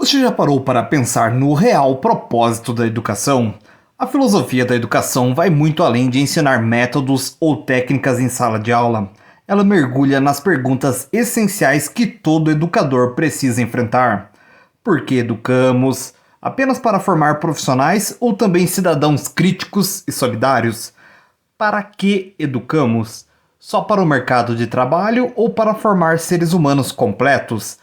Você já parou para pensar no real propósito da educação? A filosofia da educação vai muito além de ensinar métodos ou técnicas em sala de aula. Ela mergulha nas perguntas essenciais que todo educador precisa enfrentar. Por que educamos? Apenas para formar profissionais ou também cidadãos críticos e solidários? Para que educamos? Só para o mercado de trabalho ou para formar seres humanos completos?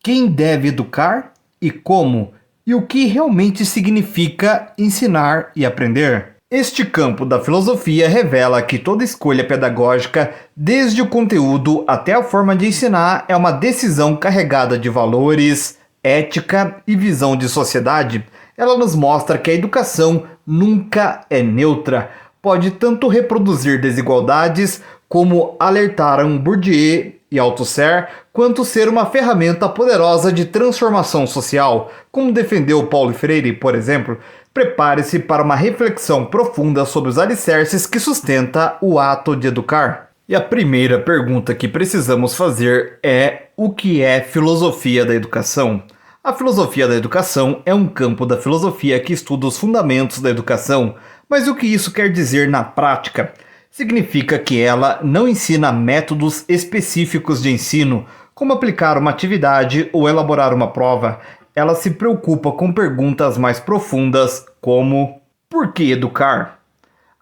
Quem deve educar e como? E o que realmente significa ensinar e aprender? Este campo da filosofia revela que toda escolha pedagógica, desde o conteúdo até a forma de ensinar, é uma decisão carregada de valores, ética e visão de sociedade. Ela nos mostra que a educação nunca é neutra. Pode tanto reproduzir desigualdades, como alertaram Bourdieu e Althusser, quanto ser uma ferramenta poderosa de transformação social, como defendeu Paulo Freire, por exemplo. Prepare-se para uma reflexão profunda sobre os alicerces que sustenta o ato de educar. E a primeira pergunta que precisamos fazer é: o que é filosofia da educação? A filosofia da educação é um campo da filosofia que estuda os fundamentos da educação. Mas o que isso quer dizer na prática? Significa que ela não ensina métodos específicos de ensino, como aplicar uma atividade ou elaborar uma prova. Ela se preocupa com perguntas mais profundas, como: por que educar?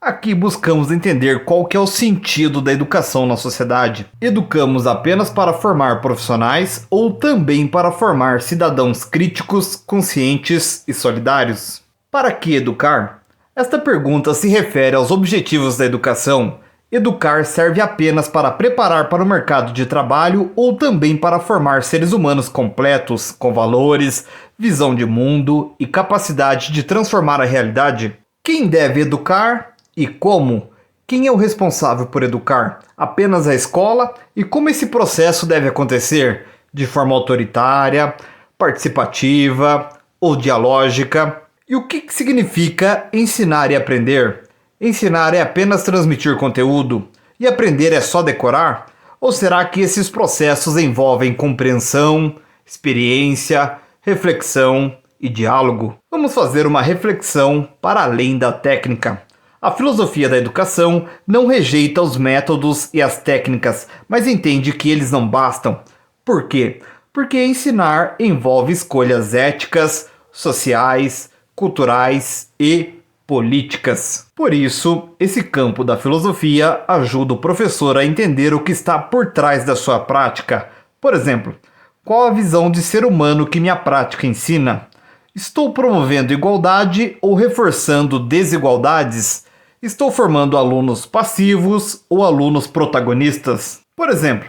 Aqui buscamos entender qual que é o sentido da educação na sociedade. Educamos apenas para formar profissionais ou também para formar cidadãos críticos, conscientes e solidários? Para que educar? Esta pergunta se refere aos objetivos da educação. Educar serve apenas para preparar para o mercado de trabalho ou também para formar seres humanos completos, com valores, visão de mundo e capacidade de transformar a realidade? Quem deve educar e como? Quem é o responsável por educar? Apenas a escola? E como esse processo deve acontecer? De forma autoritária, participativa ou dialógica? E o que significa ensinar e aprender? Ensinar é apenas transmitir conteúdo? E aprender é só decorar? Ou será que esses processos envolvem compreensão, experiência, reflexão e diálogo? Vamos fazer uma reflexão para além da técnica. A filosofia da educação não rejeita os métodos e as técnicas, mas entende que eles não bastam. Por quê? Porque ensinar envolve escolhas éticas, sociais, culturais e políticas. Por isso, esse campo da filosofia ajuda o professor a entender o que está por trás da sua prática. Por exemplo, qual a visão de ser humano que minha prática ensina? Estou promovendo igualdade ou reforçando desigualdades? Estou formando alunos passivos ou alunos protagonistas? Por exemplo,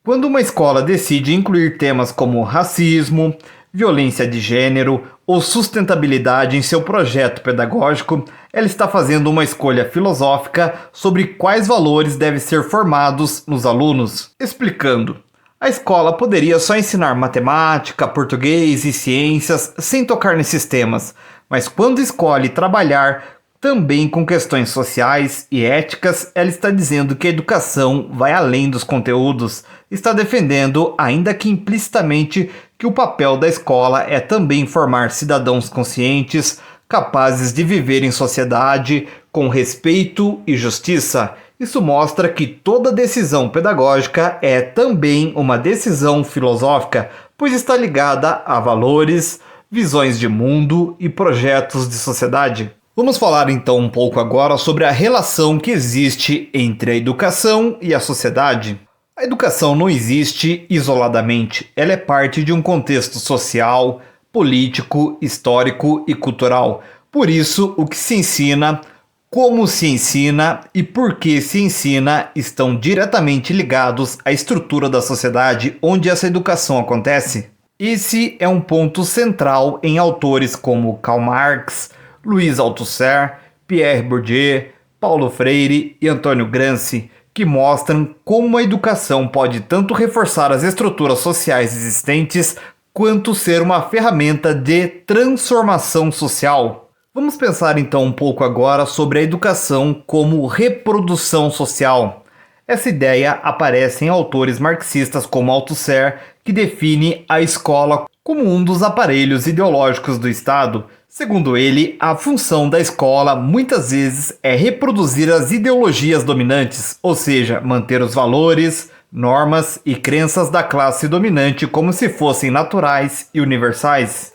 quando uma escola decide incluir temas como racismo, violência de gênero ou sustentabilidade em seu projeto pedagógico, ela está fazendo uma escolha filosófica sobre quais valores devem ser formados nos alunos. Explicando, a escola poderia só ensinar matemática, português e ciências sem tocar nesses temas, mas quando escolhe trabalhar também com questões sociais e éticas, ela está dizendo que a educação vai além dos conteúdos, está defendendo, ainda que implicitamente, que o papel da escola é também formar cidadãos conscientes, capazes de viver em sociedade, com respeito e justiça. Isso mostra que toda decisão pedagógica é também uma decisão filosófica, pois está ligada a valores, visões de mundo e projetos de sociedade. Vamos falar então um pouco agora sobre a relação que existe entre a educação e a sociedade. A educação não existe isoladamente, ela é parte de um contexto social, político, histórico e cultural. Por isso, o que se ensina, como se ensina e por que se ensina estão diretamente ligados à estrutura da sociedade onde essa educação acontece. Esse é um ponto central em autores como Karl Marx, Louis Althusser, Pierre Bourdieu, Paulo Freire e Antônio Gramsci, que mostram como a educação pode tanto reforçar as estruturas sociais existentes, quanto ser uma ferramenta de transformação social. Vamos pensar então um pouco agora sobre a educação como reprodução social. Essa ideia aparece em autores marxistas como Althusser, que define a escola como um dos aparelhos ideológicos do Estado. Segundo ele, a função da escola muitas vezes é reproduzir as ideologias dominantes, ou seja, manter os valores, normas e crenças da classe dominante como se fossem naturais e universais.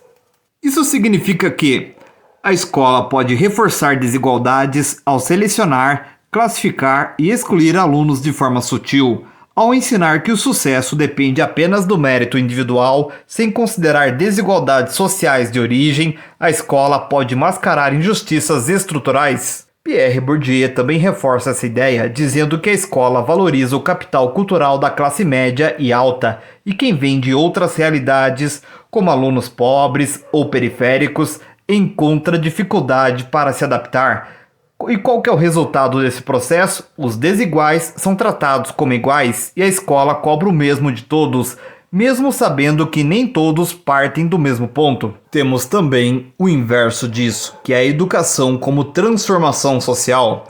Isso significa que a escola pode reforçar desigualdades ao selecionar, classificar e excluir alunos de forma sutil, ao ensinar que o sucesso depende apenas do mérito individual, sem considerar desigualdades sociais de origem. A escola pode mascarar injustiças estruturais. Pierre Bourdieu também reforça essa ideia, dizendo que a escola valoriza o capital cultural da classe média e alta e quem vem de outras realidades, como alunos pobres ou periféricos, encontra dificuldade para se adaptar. E qual que é o resultado desse processo? Os desiguais são tratados como iguais e a escola cobra o mesmo de todos, mesmo sabendo que nem todos partem do mesmo ponto. Temos também o inverso disso, que é a educação como transformação social.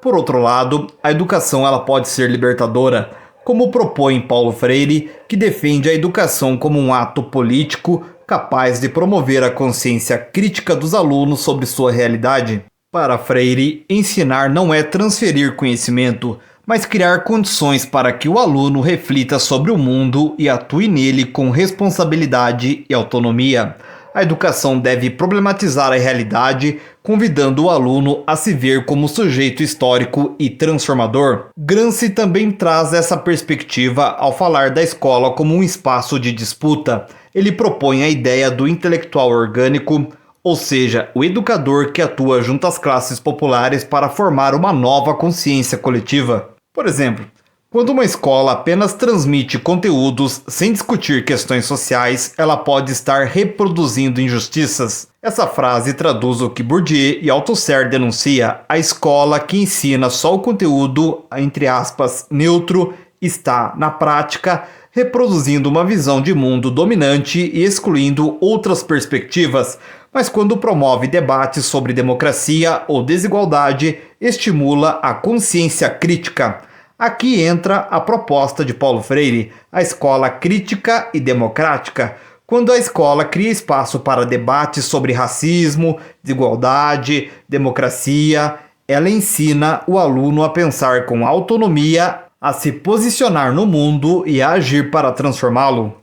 Por outro lado, a educação ela pode ser libertadora, como propõe Paulo Freire, que defende a educação como um ato político capaz de promover a consciência crítica dos alunos sobre sua realidade. Para Freire, ensinar não é transferir conhecimento, mas criar condições para que o aluno reflita sobre o mundo e atue nele com responsabilidade e autonomia. A educação deve problematizar a realidade, convidando o aluno a se ver como sujeito histórico e transformador. Gramsci também traz essa perspectiva ao falar da escola como um espaço de disputa. Ele propõe a ideia do intelectual orgânico, ou seja, o educador que atua junto às classes populares para formar uma nova consciência coletiva. Por exemplo, quando uma escola apenas transmite conteúdos sem discutir questões sociais, ela pode estar reproduzindo injustiças. Essa frase traduz o que Bourdieu e Althusser denuncia: a escola que ensina só o conteúdo, entre aspas, neutro, está, na prática, reproduzindo uma visão de mundo dominante e excluindo outras perspectivas, mas quando promove debates sobre democracia ou desigualdade, estimula a consciência crítica. Aqui entra a proposta de Paulo Freire, a escola crítica e democrática, quando a escola cria espaço para debates sobre racismo, desigualdade, democracia. Ela ensina o aluno a pensar com autonomia, a se posicionar no mundo e a agir para transformá-lo.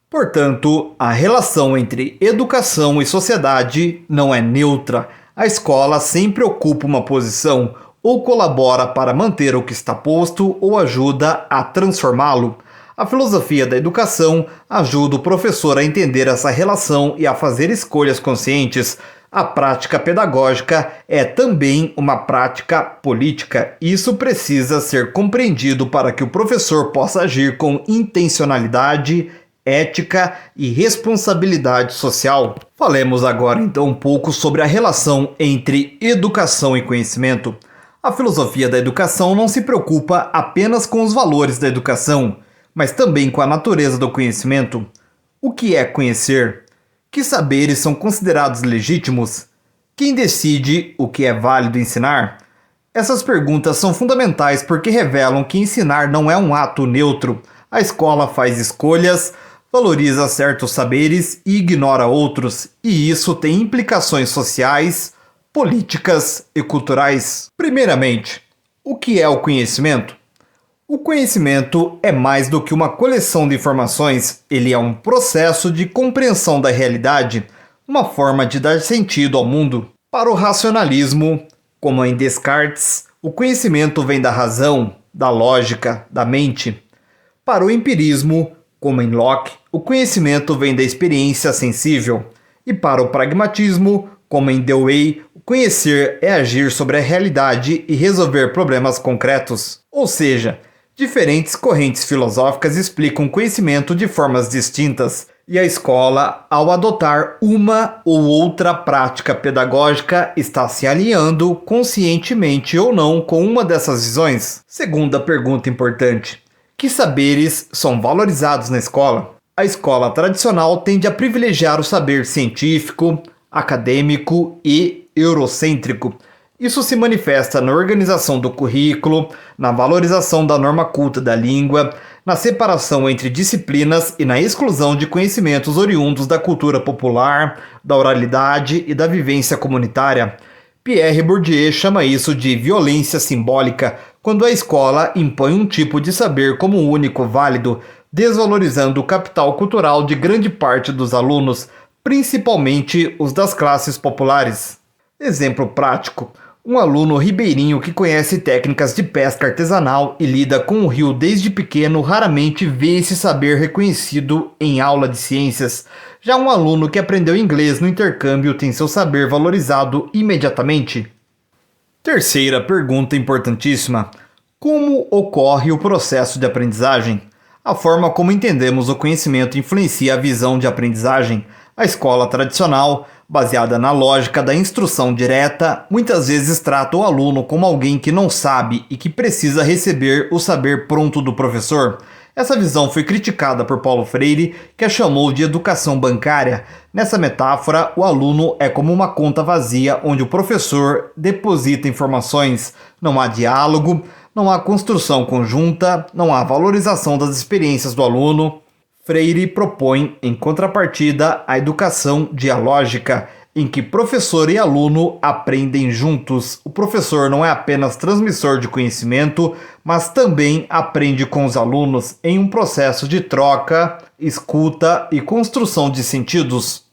Portanto, a relação entre educação e sociedade não é neutra. A escola sempre ocupa uma posição, ou colabora para manter o que está posto, ou ajuda a transformá-lo. A filosofia da educação ajuda o professor a entender essa relação e a fazer escolhas conscientes. A prática pedagógica é também uma prática política. Isso precisa ser compreendido para que o professor possa agir com intencionalidade, ética e responsabilidade social. Falemos agora então um pouco sobre a relação entre educação e conhecimento. A filosofia da educação não se preocupa apenas com os valores da educação, mas também com a natureza do conhecimento. O que é conhecer? Que saberes são considerados legítimos? Quem decide o que é válido ensinar? Essas perguntas são fundamentais porque revelam que ensinar não é um ato neutro. A escola faz escolhas, valoriza certos saberes e ignora outros, e isso tem implicações sociais, políticas e culturais. Primeiramente, o que é o conhecimento? O conhecimento é mais do que uma coleção de informações, ele é um processo de compreensão da realidade, uma forma de dar sentido ao mundo. Para o racionalismo, como em Descartes, o conhecimento vem da razão, da lógica, da mente. Para o empirismo, como em Locke, o conhecimento vem da experiência sensível. E para o pragmatismo, como em Dewey, o conhecer é agir sobre a realidade e resolver problemas concretos. Ou seja, diferentes correntes filosóficas explicam conhecimento de formas distintas, e a escola, ao adotar uma ou outra prática pedagógica, está se alinhando, conscientemente ou não, com uma dessas visões. Segunda pergunta importante: que saberes são valorizados na escola? A escola tradicional tende a privilegiar o saber científico, acadêmico e eurocêntrico. Isso se manifesta na organização do currículo, na valorização da norma culta da língua, na separação entre disciplinas e na exclusão de conhecimentos oriundos da cultura popular, da oralidade e da vivência comunitária. Pierre Bourdieu chama isso de violência simbólica, quando a escola impõe um tipo de saber como único válido, desvalorizando o capital cultural de grande parte dos alunos, principalmente os das classes populares. Exemplo prático: um aluno ribeirinho que conhece técnicas de pesca artesanal e lida com o rio desde pequeno raramente vê esse saber reconhecido em aula de ciências. Já um aluno que aprendeu inglês no intercâmbio tem seu saber valorizado imediatamente. Terceira pergunta importantíssima: como ocorre o processo de aprendizagem? A forma como entendemos o conhecimento influencia a visão de aprendizagem. A escola tradicional, baseada na lógica da instrução direta, muitas vezes trata o aluno como alguém que não sabe e que precisa receber o saber pronto do professor. Essa visão foi criticada por Paulo Freire, que a chamou de educação bancária. Nessa metáfora, o aluno é como uma conta vazia onde o professor deposita informações. Não há diálogo, não há construção conjunta, não há valorização das experiências do aluno. Freire propõe, em contrapartida, a educação dialógica, em que professor e aluno aprendem juntos. O professor não é apenas transmissor de conhecimento, mas também aprende com os alunos em um processo de troca, escuta e construção de sentidos.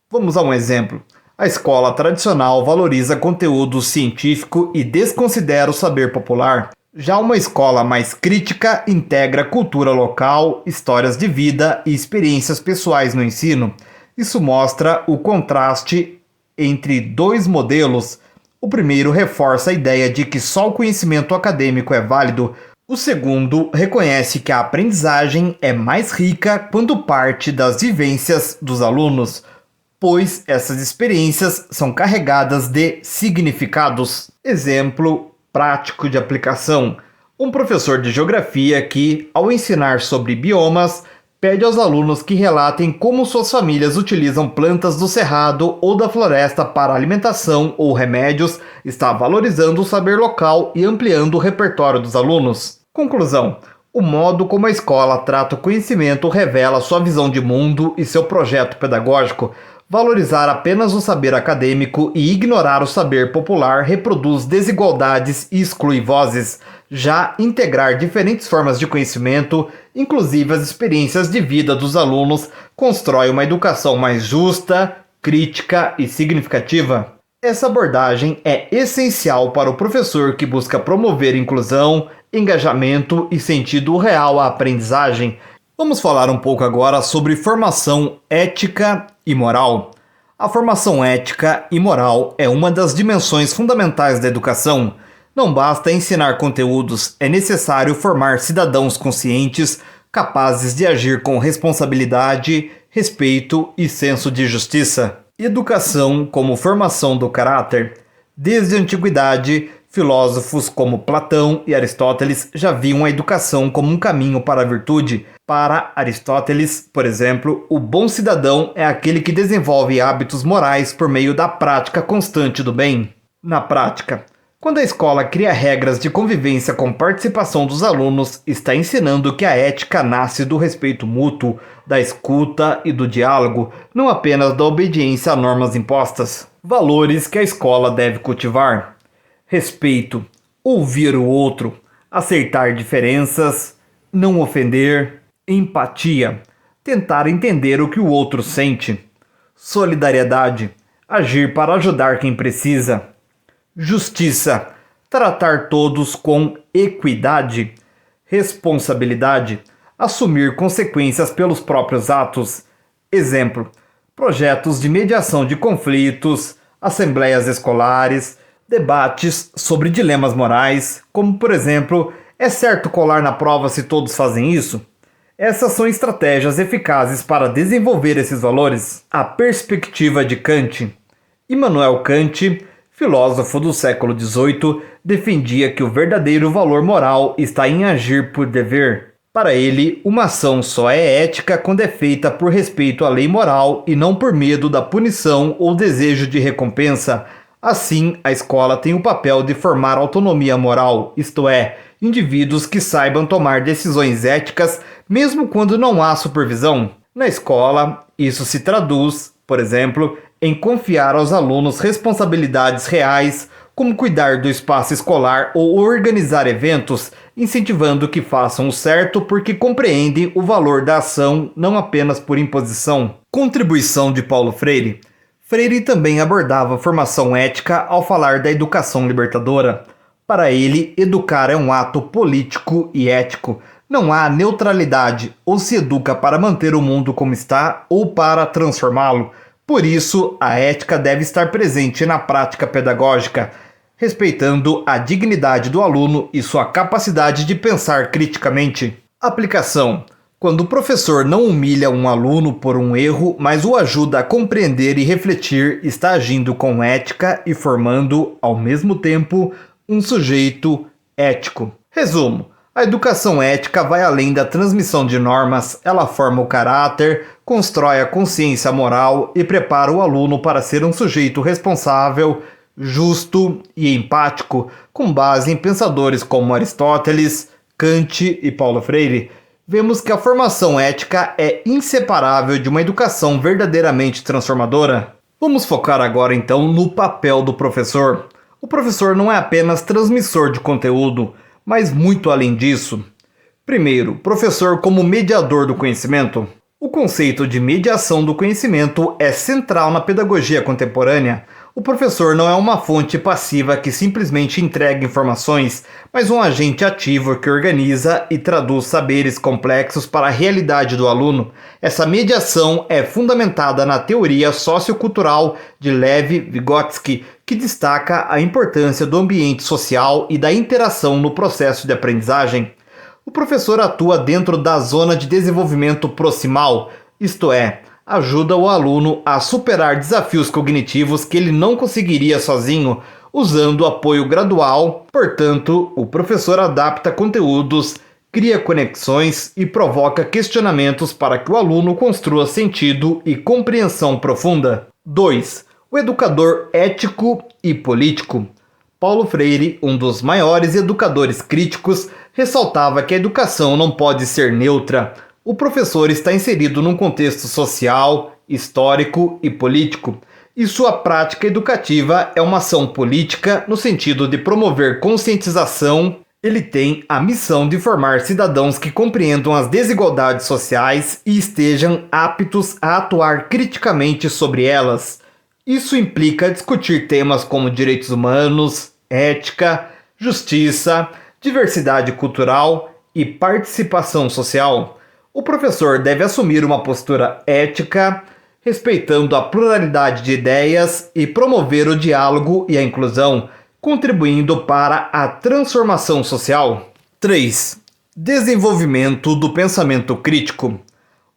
Vamos a um exemplo. A escola tradicional valoriza conteúdo científico e desconsidera o saber popular. Já uma escola mais crítica integra cultura local, histórias de vida e experiências pessoais no ensino. Isso mostra o contraste entre dois modelos. O primeiro reforça a ideia de que só o conhecimento acadêmico é válido. O segundo reconhece que a aprendizagem é mais rica quando parte das vivências dos alunos, pois essas experiências são carregadas de significados. Exemplo prático de aplicação: um professor de geografia que, ao ensinar sobre biomas, pede aos alunos que relatem como suas famílias utilizam plantas do cerrado ou da floresta para alimentação ou remédios, está valorizando o saber local e ampliando o repertório dos alunos. Conclusão: o modo como a escola trata o conhecimento revela sua visão de mundo e seu projeto pedagógico. Valorizar apenas o saber acadêmico e ignorar o saber popular reproduz desigualdades e exclui vozes. Já integrar diferentes formas de conhecimento, inclusive as experiências de vida dos alunos, constrói uma educação mais justa, crítica e significativa. Essa abordagem é essencial para o professor que busca promover inclusão, engajamento e sentido real à aprendizagem. Vamos falar um pouco agora sobre formação ética e moral. A formação ética e moral é uma das dimensões fundamentais da educação. Não basta ensinar conteúdos, é necessário formar cidadãos conscientes, capazes de agir com responsabilidade, respeito e senso de justiça. Educação como formação do caráter. Desde a antiguidade, filósofos como Platão e Aristóteles já viam a educação como um caminho para a virtude. Para Aristóteles, por exemplo, o bom cidadão é aquele que desenvolve hábitos morais por meio da prática constante do bem. Na prática, quando a escola cria regras de convivência com participação dos alunos, está ensinando que a ética nasce do respeito mútuo, da escuta e do diálogo, não apenas da obediência a normas impostas. Valores que a escola deve cultivar: respeito, ouvir o outro, aceitar diferenças, não ofender, empatia, tentar entender o que o outro sente, solidariedade, agir para ajudar quem precisa, justiça, tratar todos com equidade, responsabilidade, assumir consequências pelos próprios atos. Exemplo: projetos de mediação de conflitos, assembleias escolares, debates sobre dilemas morais, como por exemplo, é certo colar na prova se todos fazem isso? Essas são estratégias eficazes para desenvolver esses valores. A perspectiva de Kant. Immanuel Kant, filósofo do século XVIII, defendia que o verdadeiro valor moral está em agir por dever. Para ele, uma ação só é ética quando é feita por respeito à lei moral e não por medo da punição ou desejo de recompensa. Assim, a escola tem o papel de formar autonomia moral, isto é, indivíduos que saibam tomar decisões éticas mesmo quando não há supervisão. Na escola, isso se traduz, por exemplo, em confiar aos alunos responsabilidades reais, como cuidar do espaço escolar ou organizar eventos, incentivando que façam o certo porque compreendem o valor da ação, não apenas por imposição. Contribuição de Paulo Freire. Freire também abordava a formação ética ao falar da educação libertadora. Para ele, educar é um ato político e ético. Não há neutralidade, ou se educa para manter o mundo como está ou para transformá-lo. Por isso, a ética deve estar presente na prática pedagógica, respeitando a dignidade do aluno e sua capacidade de pensar criticamente. Aplicação. Quando o professor não humilha um aluno por um erro, mas o ajuda a compreender e refletir, está agindo com ética e formando, ao mesmo tempo, um sujeito ético. Resumo. A educação ética vai além da transmissão de normas, ela forma o caráter, constrói a consciência moral e prepara o aluno para ser um sujeito responsável, justo e empático, com base em pensadores como Aristóteles, Kant e Paulo Freire. Vemos que a formação ética é inseparável de uma educação verdadeiramente transformadora. Vamos focar agora então no papel do professor. O professor não é apenas transmissor de conteúdo, mas muito além disso. Primeiro, professor como mediador do conhecimento. O conceito de mediação do conhecimento é central na pedagogia contemporânea. O professor não é uma fonte passiva que simplesmente entrega informações, mas um agente ativo que organiza e traduz saberes complexos para a realidade do aluno. Essa mediação é fundamentada na teoria sociocultural de Lev Vygotsky, que destaca a importância do ambiente social e da interação no processo de aprendizagem. O professor atua dentro da zona de desenvolvimento proximal, isto é, ajuda o aluno a superar desafios cognitivos que ele não conseguiria sozinho, usando apoio gradual. Portanto, o professor adapta conteúdos, cria conexões e provoca questionamentos para que o aluno construa sentido e compreensão profunda. 2. O educador ético e político. Paulo Freire, um dos maiores educadores críticos, ressaltava que a educação não pode ser neutra. O professor está inserido num contexto social, histórico e político, e sua prática educativa é uma ação política no sentido de promover conscientização. Ele tem a missão de formar cidadãos que compreendam as desigualdades sociais e estejam aptos a atuar criticamente sobre elas. Isso implica discutir temas como direitos humanos, ética, justiça, diversidade cultural e participação social. O professor deve assumir uma postura ética, respeitando a pluralidade de ideias e promover o diálogo e a inclusão, contribuindo para a transformação social. 3. Desenvolvimento do pensamento crítico.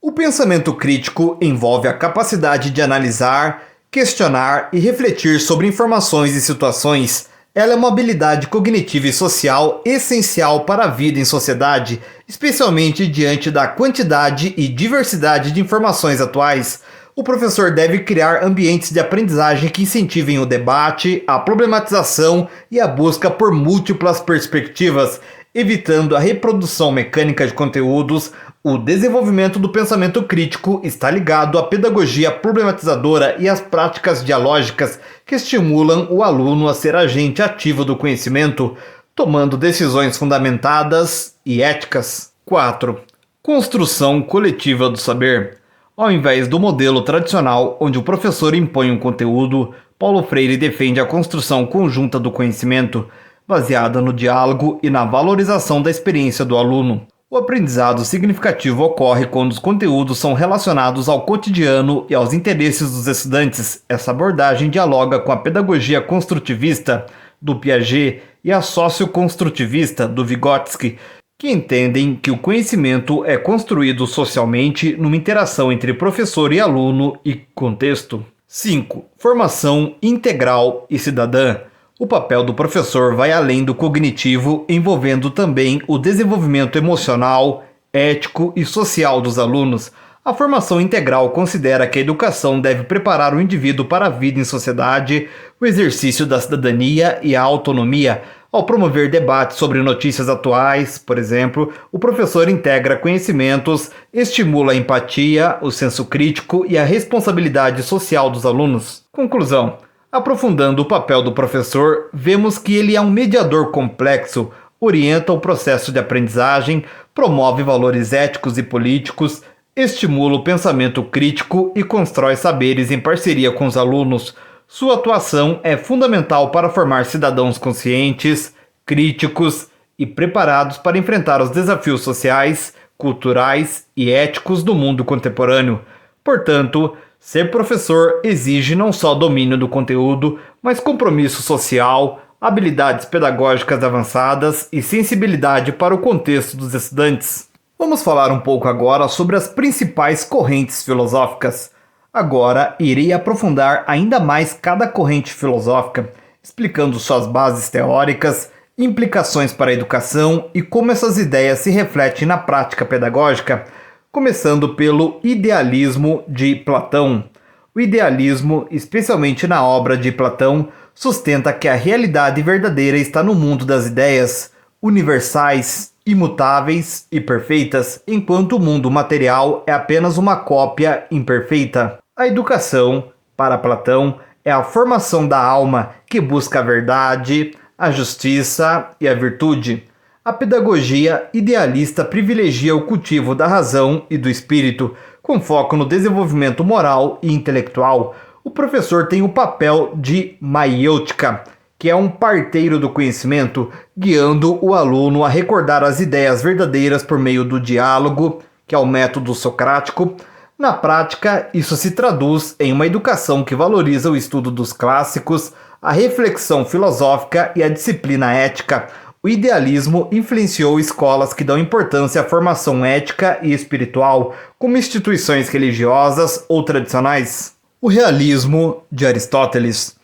O pensamento crítico envolve a capacidade de analisar, questionar e refletir sobre informações e situações. Ela é uma habilidade cognitiva e social essencial para a vida em sociedade, especialmente diante da quantidade e diversidade de informações atuais. O professor deve criar ambientes de aprendizagem que incentivem o debate, a problematização e a busca por múltiplas perspectivas, evitando a reprodução mecânica de conteúdos. O desenvolvimento do pensamento crítico está ligado à pedagogia problematizadora e às práticas dialógicas que estimulam o aluno a ser agente ativo do conhecimento, tomando decisões fundamentadas e éticas. 4. Construção coletiva do saber. Ao invés do modelo tradicional, onde o professor impõe um conteúdo, Paulo Freire defende a construção conjunta do conhecimento, baseada no diálogo e na valorização da experiência do aluno. O aprendizado significativo ocorre quando os conteúdos são relacionados ao cotidiano e aos interesses dos estudantes. Essa abordagem dialoga com a pedagogia construtivista do Piaget e a socioconstrutivista do Vygotsky, que entendem que o conhecimento é construído socialmente numa interação entre professor e aluno e contexto. 5. Formação integral e cidadã. O papel do professor vai além do cognitivo, envolvendo também o desenvolvimento emocional, ético e social dos alunos. A formação integral considera que a educação deve preparar o indivíduo para a vida em sociedade, o exercício da cidadania e a autonomia. Ao promover debates sobre notícias atuais, por exemplo, o professor integra conhecimentos, estimula a empatia, o senso crítico e a responsabilidade social dos alunos. Conclusão: aprofundando o papel do professor, vemos que ele é um mediador complexo, orienta o processo de aprendizagem, promove valores éticos e políticos, estimula o pensamento crítico e constrói saberes em parceria com os alunos. Sua atuação é fundamental para formar cidadãos conscientes, críticos e preparados para enfrentar os desafios sociais, culturais e éticos do mundo contemporâneo. Portanto, ser professor exige não só domínio do conteúdo, mas compromisso social, habilidades pedagógicas avançadas e sensibilidade para o contexto dos estudantes. Vamos falar um pouco agora sobre as principais correntes filosóficas. Agora, irei aprofundar ainda mais cada corrente filosófica, explicando suas bases teóricas, implicações para a educação e como essas ideias se refletem na prática pedagógica, começando pelo idealismo de Platão. O idealismo, especialmente na obra de Platão, sustenta que a realidade verdadeira está no mundo das ideias, universais, imutáveis e perfeitas, enquanto o mundo material é apenas uma cópia imperfeita. A educação, para Platão, é a formação da alma que busca a verdade, a justiça e a virtude. A pedagogia idealista privilegia o cultivo da razão e do espírito, com foco no desenvolvimento moral e intelectual. O professor tem o papel de maiêutica, que é um parteiro do conhecimento, guiando o aluno a recordar as ideias verdadeiras por meio do diálogo, que é o método socrático. Na prática, isso se traduz em uma educação que valoriza o estudo dos clássicos, a reflexão filosófica e a disciplina ética. O idealismo influenciou escolas que dão importância à formação ética e espiritual, como instituições religiosas ou tradicionais. O realismo de Aristóteles.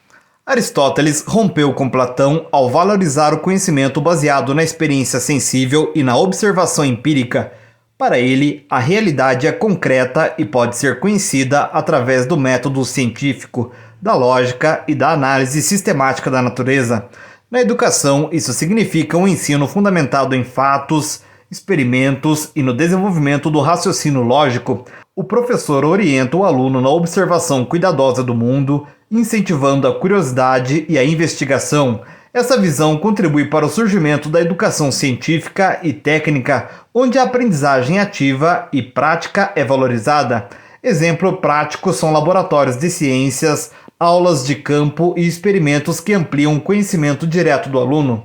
Aristóteles rompeu com Platão ao valorizar o conhecimento baseado na experiência sensível e na observação empírica. Para ele, a realidade é concreta e pode ser conhecida através do método científico, da lógica e da análise sistemática da natureza. Na educação, isso significa um ensino fundamentado em fatos, experimentos e no desenvolvimento do raciocínio lógico. O professor orienta o aluno na observação cuidadosa do mundo, incentivando a curiosidade e a investigação. Essa visão contribui para o surgimento da educação científica e técnica, onde a aprendizagem ativa e prática é valorizada. Exemplo prático são laboratórios de ciências, aulas de campo e experimentos que ampliam o conhecimento direto do aluno.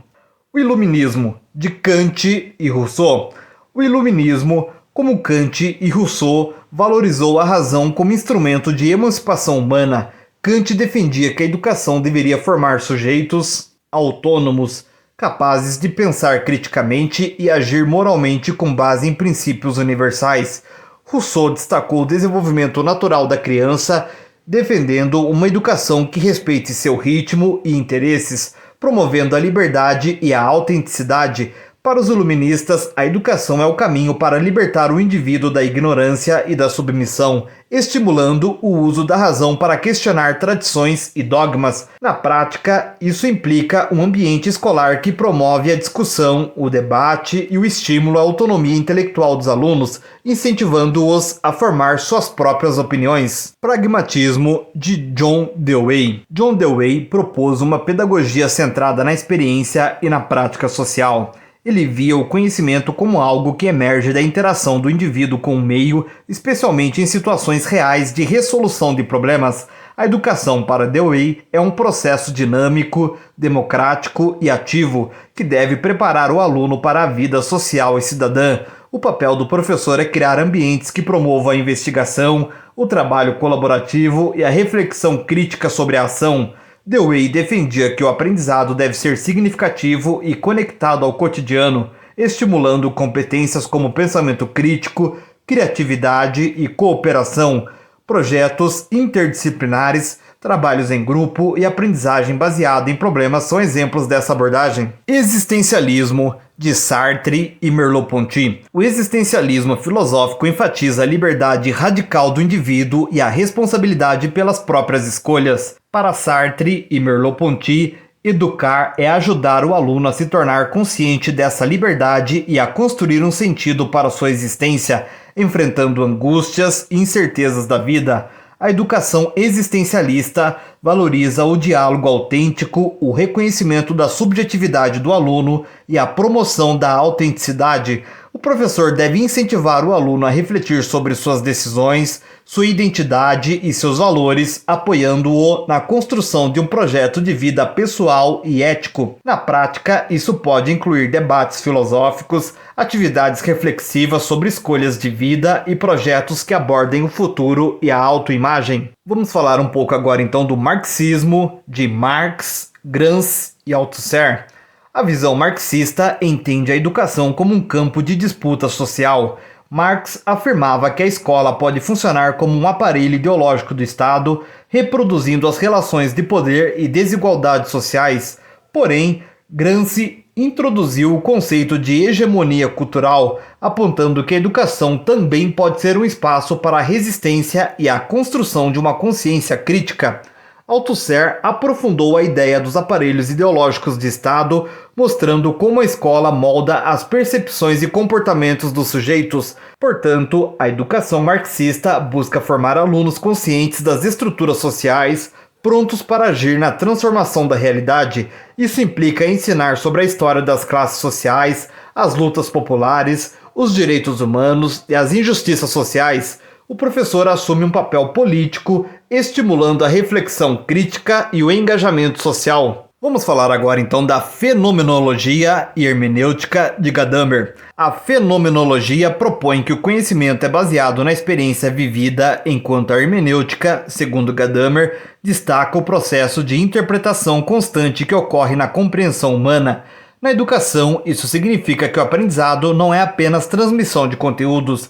O Iluminismo, de Kant e Rousseau. O Iluminismo, como Kant e Rousseau, valorizou a razão como instrumento de emancipação humana. Kant defendia que a educação deveria formar sujeitos autônomos, capazes de pensar criticamente e agir moralmente com base em princípios universais. Rousseau destacou o desenvolvimento natural da criança, defendendo uma educação que respeite seu ritmo e interesses, promovendo a liberdade e a autenticidade. Para os iluministas, a educação é o caminho para libertar o indivíduo da ignorância e da submissão, estimulando o uso da razão para questionar tradições e dogmas. Na prática, isso implica um ambiente escolar que promove a discussão, o debate e o estímulo à autonomia intelectual dos alunos, incentivando-os a formar suas próprias opiniões. Pragmatismo de John Dewey. John Dewey propôs uma pedagogia centrada na experiência e na prática social. Ele via o conhecimento como algo que emerge da interação do indivíduo com o meio, especialmente em situações reais de resolução de problemas. A educação para Dewey é um processo dinâmico, democrático e ativo, que deve preparar o aluno para a vida social e cidadã. O papel do professor é criar ambientes que promovam a investigação, o trabalho colaborativo e a reflexão crítica sobre a ação. Dewey defendia que o aprendizado deve ser significativo e conectado ao cotidiano, estimulando competências como pensamento crítico, criatividade e cooperação. Projetos interdisciplinares Trabalhos em grupo e aprendizagem baseada em problemas são exemplos dessa abordagem. Existencialismo, de Sartre e Merleau-Ponty. O existencialismo filosófico enfatiza a liberdade radical do indivíduo e a responsabilidade pelas próprias escolhas. Para Sartre e Merleau-Ponty, educar é ajudar o aluno a se tornar consciente dessa liberdade e a construir um sentido para sua existência, enfrentando angústias e incertezas da vida. A educação existencialista valoriza o diálogo autêntico, o reconhecimento da subjetividade do aluno e a promoção da autenticidade. O professor deve incentivar o aluno a refletir sobre suas decisões, sua identidade e seus valores, apoiando-o na construção de um projeto de vida pessoal e ético. Na prática, isso pode incluir debates filosóficos, atividades reflexivas sobre escolhas de vida e projetos que abordem o futuro e a autoimagem. Vamos falar um pouco agora então do marxismo, de Marx, Gramsci e Althusser. A visão marxista entende a educação como um campo de disputa social. Marx afirmava que a escola pode funcionar como um aparelho ideológico do Estado, reproduzindo as relações de poder e desigualdades sociais. Porém, Gramsci introduziu o conceito de hegemonia cultural, apontando que a educação também pode ser um espaço para a resistência e a construção de uma consciência crítica. Althusser aprofundou a ideia dos aparelhos ideológicos de Estado, mostrando como a escola molda as percepções e comportamentos dos sujeitos. Portanto, a educação marxista busca formar alunos conscientes das estruturas sociais, prontos para agir na transformação da realidade. Isso implica ensinar sobre a história das classes sociais, as lutas populares, os direitos humanos e as injustiças sociais. O professor assume um papel político, estimulando a reflexão crítica e o engajamento social. Vamos falar agora então da fenomenologia e hermenêutica de Gadamer. A fenomenologia propõe que o conhecimento é baseado na experiência vivida, enquanto a hermenêutica, segundo Gadamer, destaca o processo de interpretação constante que ocorre na compreensão humana. Na educação, isso significa que o aprendizado não é apenas transmissão de conteúdos,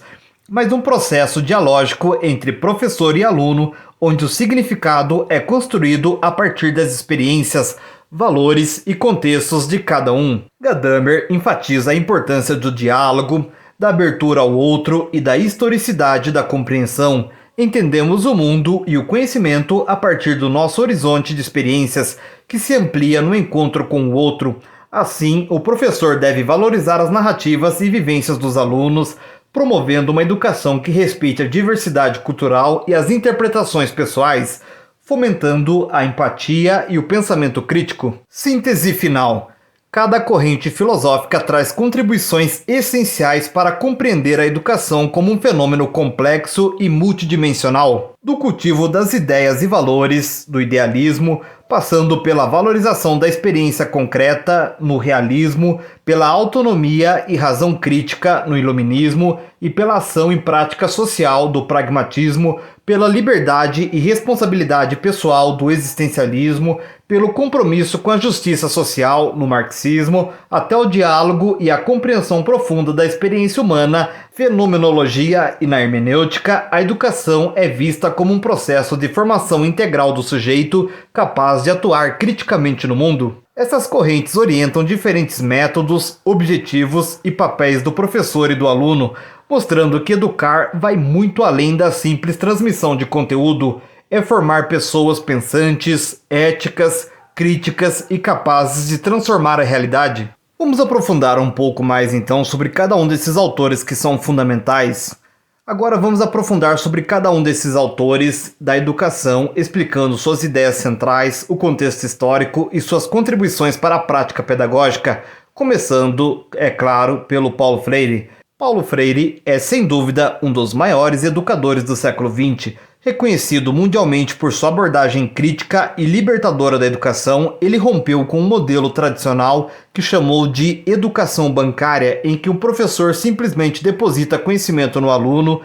mas um processo dialógico entre professor e aluno, onde o significado é construído a partir das experiências, valores e contextos de cada um. Gadamer enfatiza a importância do diálogo, da abertura ao outro e da historicidade da compreensão. Entendemos o mundo e o conhecimento a partir do nosso horizonte de experiências, que se amplia no encontro com o outro. Assim, o professor deve valorizar as narrativas e vivências dos alunos, promovendo uma educação que respeite a diversidade cultural e as interpretações pessoais, fomentando a empatia e o pensamento crítico. Síntese final. Cada corrente filosófica traz contribuições essenciais para compreender a educação como um fenômeno complexo e multidimensional. Do cultivo das ideias e valores, do idealismo, passando pela valorização da experiência concreta, no realismo, pela autonomia e razão crítica, no iluminismo, e pela ação e prática social, do pragmatismo, pela liberdade e responsabilidade pessoal, do existencialismo, pelo compromisso com a justiça social, no marxismo, até o diálogo e a compreensão profunda da experiência humana, fenomenologia e na hermenêutica, a educação é vista como um processo de formação integral do sujeito capaz de atuar criticamente no mundo. Essas correntes orientam diferentes métodos, objetivos e papéis do professor e do aluno, mostrando que educar vai muito além da simples transmissão de conteúdo. É formar pessoas pensantes, éticas, críticas e capazes de transformar a realidade. Vamos aprofundar um pouco mais então sobre cada um desses autores que são fundamentais. Agora vamos aprofundar sobre cada um desses autores da educação, explicando suas ideias centrais, o contexto histórico e suas contribuições para a prática pedagógica, começando, é claro, pelo Paulo Freire. Paulo Freire é, sem dúvida, um dos maiores educadores do século XX. Reconhecido mundialmente por sua abordagem crítica e libertadora da educação, ele rompeu com um modelo tradicional que chamou de educação bancária, em que um professor simplesmente deposita conhecimento no aluno,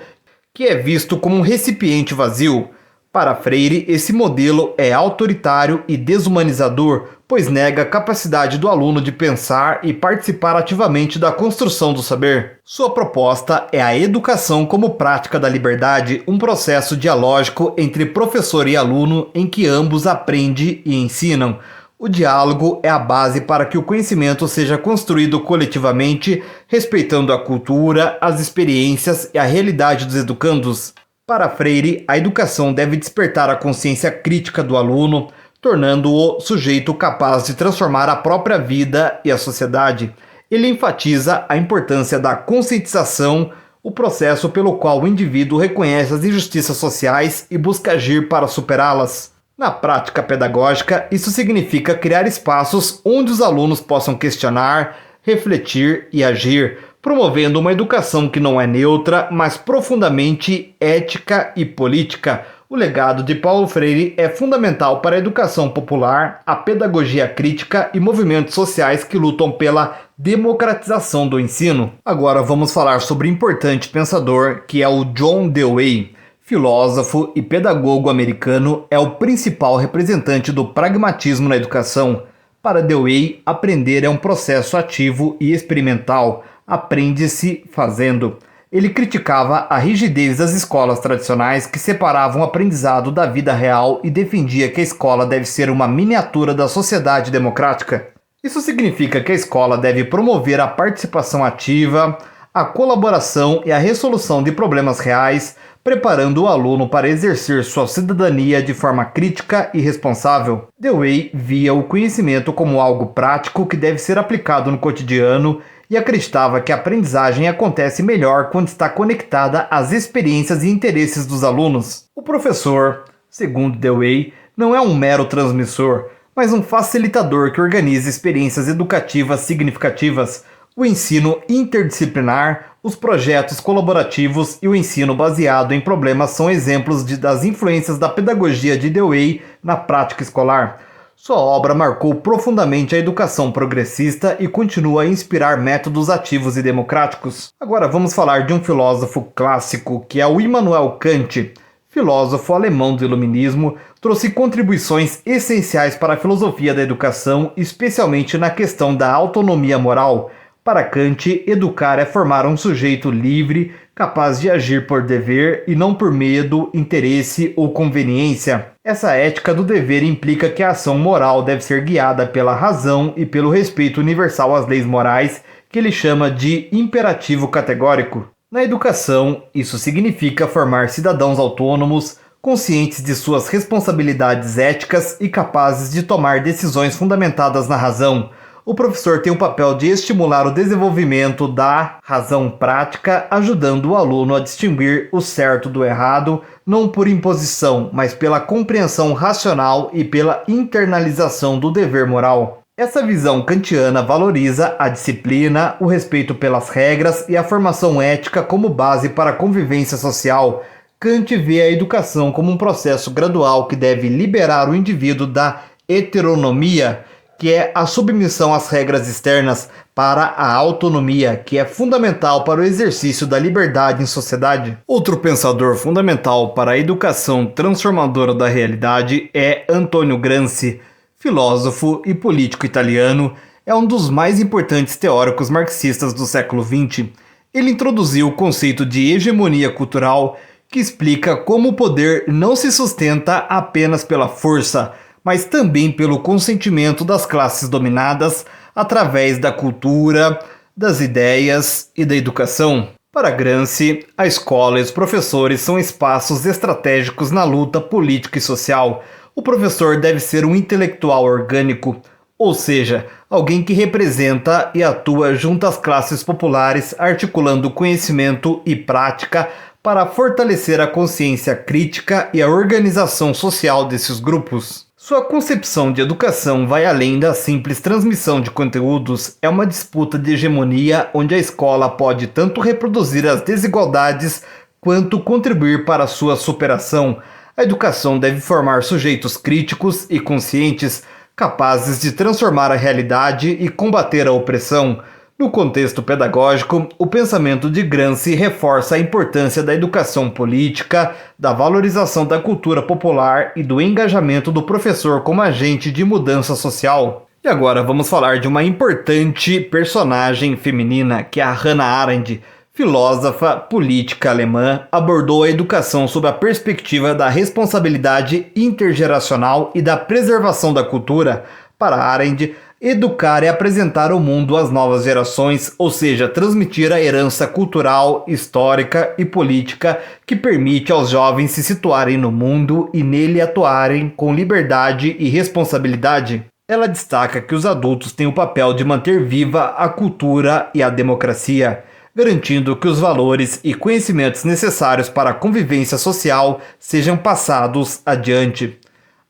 que é visto como um recipiente vazio. Para Freire, esse modelo é autoritário e desumanizador, pois nega a capacidade do aluno de pensar e participar ativamente da construção do saber. Sua proposta é a educação como prática da liberdade, um processo dialógico entre professor e aluno em que ambos aprendem e ensinam. O diálogo é a base para que o conhecimento seja construído coletivamente, respeitando a cultura, as experiências e a realidade dos educandos. Para Freire, a educação deve despertar a consciência crítica do aluno, tornando-o sujeito capaz de transformar a própria vida e a sociedade. Ele enfatiza a importância da conscientização, o processo pelo qual o indivíduo reconhece as injustiças sociais e busca agir para superá-las. Na prática pedagógica, isso significa criar espaços onde os alunos possam questionar, refletir e agir, promovendo uma educação que não é neutra, mas profundamente ética e política. O legado de Paulo Freire é fundamental para a educação popular, a pedagogia crítica e movimentos sociais que lutam pela democratização do ensino. Agora vamos falar sobre um importante pensador que é o John Dewey. Filósofo e pedagogo americano, é o principal representante do pragmatismo na educação. Para Dewey, aprender é um processo ativo e experimental. Aprende-se fazendo. Ele criticava a rigidez das escolas tradicionais que separavam o aprendizado da vida real e defendia que a escola deve ser uma miniatura da sociedade democrática. Isso significa que a escola deve promover a participação ativa, a colaboração e a resolução de problemas reais, preparando o aluno para exercer sua cidadania de forma crítica e responsável. Dewey via o conhecimento como algo prático que deve ser aplicado no cotidiano e acreditava que a aprendizagem acontece melhor quando está conectada às experiências e interesses dos alunos. O professor, segundo Dewey, não é um mero transmissor, mas um facilitador que organiza experiências educativas significativas. O ensino interdisciplinar, os projetos colaborativos e o ensino baseado em problemas são exemplos das influências da pedagogia de Dewey na prática escolar. Sua obra marcou profundamente a educação progressista e continua a inspirar métodos ativos e democráticos. Agora vamos falar de um filósofo clássico que é o Immanuel Kant. Filósofo alemão do iluminismo, trouxe contribuições essenciais para a filosofia da educação, especialmente na questão da autonomia moral. Para Kant, educar é formar um sujeito livre, capaz de agir por dever e não por medo, interesse ou conveniência. Essa ética do dever implica que a ação moral deve ser guiada pela razão e pelo respeito universal às leis morais, que ele chama de imperativo categórico. Na educação, isso significa formar cidadãos autônomos, conscientes de suas responsabilidades éticas e capazes de tomar decisões fundamentadas na razão. O professor tem o papel de estimular o desenvolvimento da razão prática, ajudando o aluno a distinguir o certo do errado, não por imposição, mas pela compreensão racional e pela internalização do dever moral. Essa visão kantiana valoriza a disciplina, o respeito pelas regras e a formação ética como base para a convivência social. Kant vê a educação como um processo gradual que deve liberar o indivíduo da heteronomia, que é a submissão às regras externas, para a autonomia, que é fundamental para o exercício da liberdade em sociedade. Outro pensador fundamental para a educação transformadora da realidade é Antonio Gramsci. Filósofo e político italiano, é um dos mais importantes teóricos marxistas do século XX. Ele introduziu o conceito de hegemonia cultural, que explica como o poder não se sustenta apenas pela força, mas também pelo consentimento das classes dominadas através da cultura, das ideias e da educação. Para Gramsci, a escola e os professores são espaços estratégicos na luta política e social. O professor deve ser um intelectual orgânico, ou seja, alguém que representa e atua junto às classes populares, articulando conhecimento e prática para fortalecer a consciência crítica e a organização social desses grupos. Sua concepção de educação vai além da simples transmissão de conteúdos, é uma disputa de hegemonia onde a escola pode tanto reproduzir as desigualdades quanto contribuir para sua superação. A educação deve formar sujeitos críticos e conscientes, capazes de transformar a realidade e combater a opressão. No contexto pedagógico, o pensamento de Gramsci reforça a importância da educação política, da valorização da cultura popular e do engajamento do professor como agente de mudança social. E agora vamos falar de uma importante personagem feminina, que é a Hannah Arendt. Filósofa política alemã, abordou a educação sob a perspectiva da responsabilidade intergeracional e da preservação da cultura. Para Arendt, educar é apresentar o mundo às novas gerações, ou seja, transmitir a herança cultural, histórica e política que permite aos jovens se situarem no mundo e nele atuarem com liberdade e responsabilidade. Ela destaca que os adultos têm o papel de manter viva a cultura e a democracia, garantindo que os valores e conhecimentos necessários para a convivência social sejam passados adiante.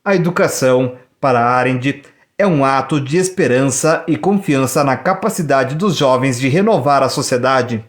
A educação, para Arendt, é um ato de esperança e confiança na capacidade dos jovens de renovar a sociedade.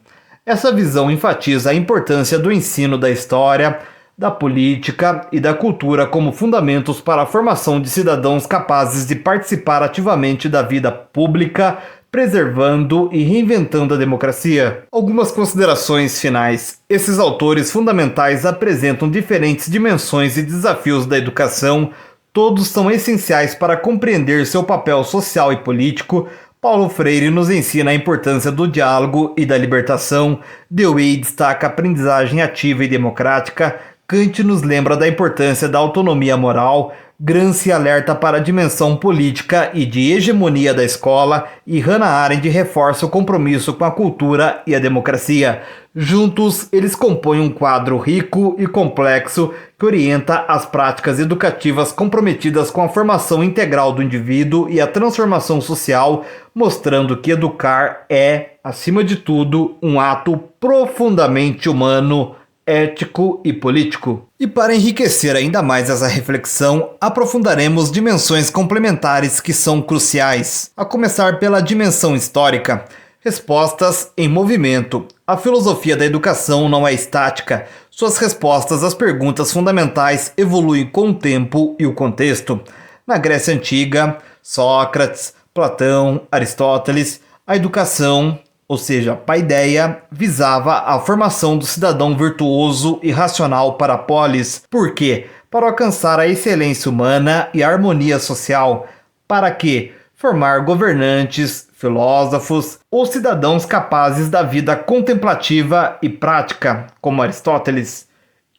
Essa visão enfatiza a importância do ensino da história, da política e da cultura como fundamentos para a formação de cidadãos capazes de participar ativamente da vida pública, preservando e reinventando a democracia. Algumas considerações finais. Esses autores fundamentais apresentam diferentes dimensões e desafios da educação. Todos são essenciais para compreender seu papel social e político. Paulo Freire nos ensina a importância do diálogo e da libertação. Dewey destaca a aprendizagem ativa e democrática. Kant nos lembra da importância da autonomia moral. Gramsci alerta para a dimensão política e de hegemonia da escola, e Hannah Arendt reforça o compromisso com a cultura e a democracia. Juntos, eles compõem um quadro rico e complexo que orienta as práticas educativas comprometidas com a formação integral do indivíduo e a transformação social, mostrando que educar é, acima de tudo, um ato profundamente humano, ético e político. E para enriquecer ainda mais essa reflexão, aprofundaremos dimensões complementares que são cruciais, a começar pela dimensão histórica. Respostas em movimento. A filosofia da educação não é estática. Suas respostas às perguntas fundamentais evoluem com o tempo e o contexto. Na Grécia Antiga, Sócrates, Platão, Aristóteles, a educação, ou seja, a paideia, visava a formação do cidadão virtuoso e racional para a polis. Por quê? Para alcançar a excelência humana e a harmonia social. Para quê? Formar governantes, filósofos ou cidadãos capazes da vida contemplativa e prática, como Aristóteles.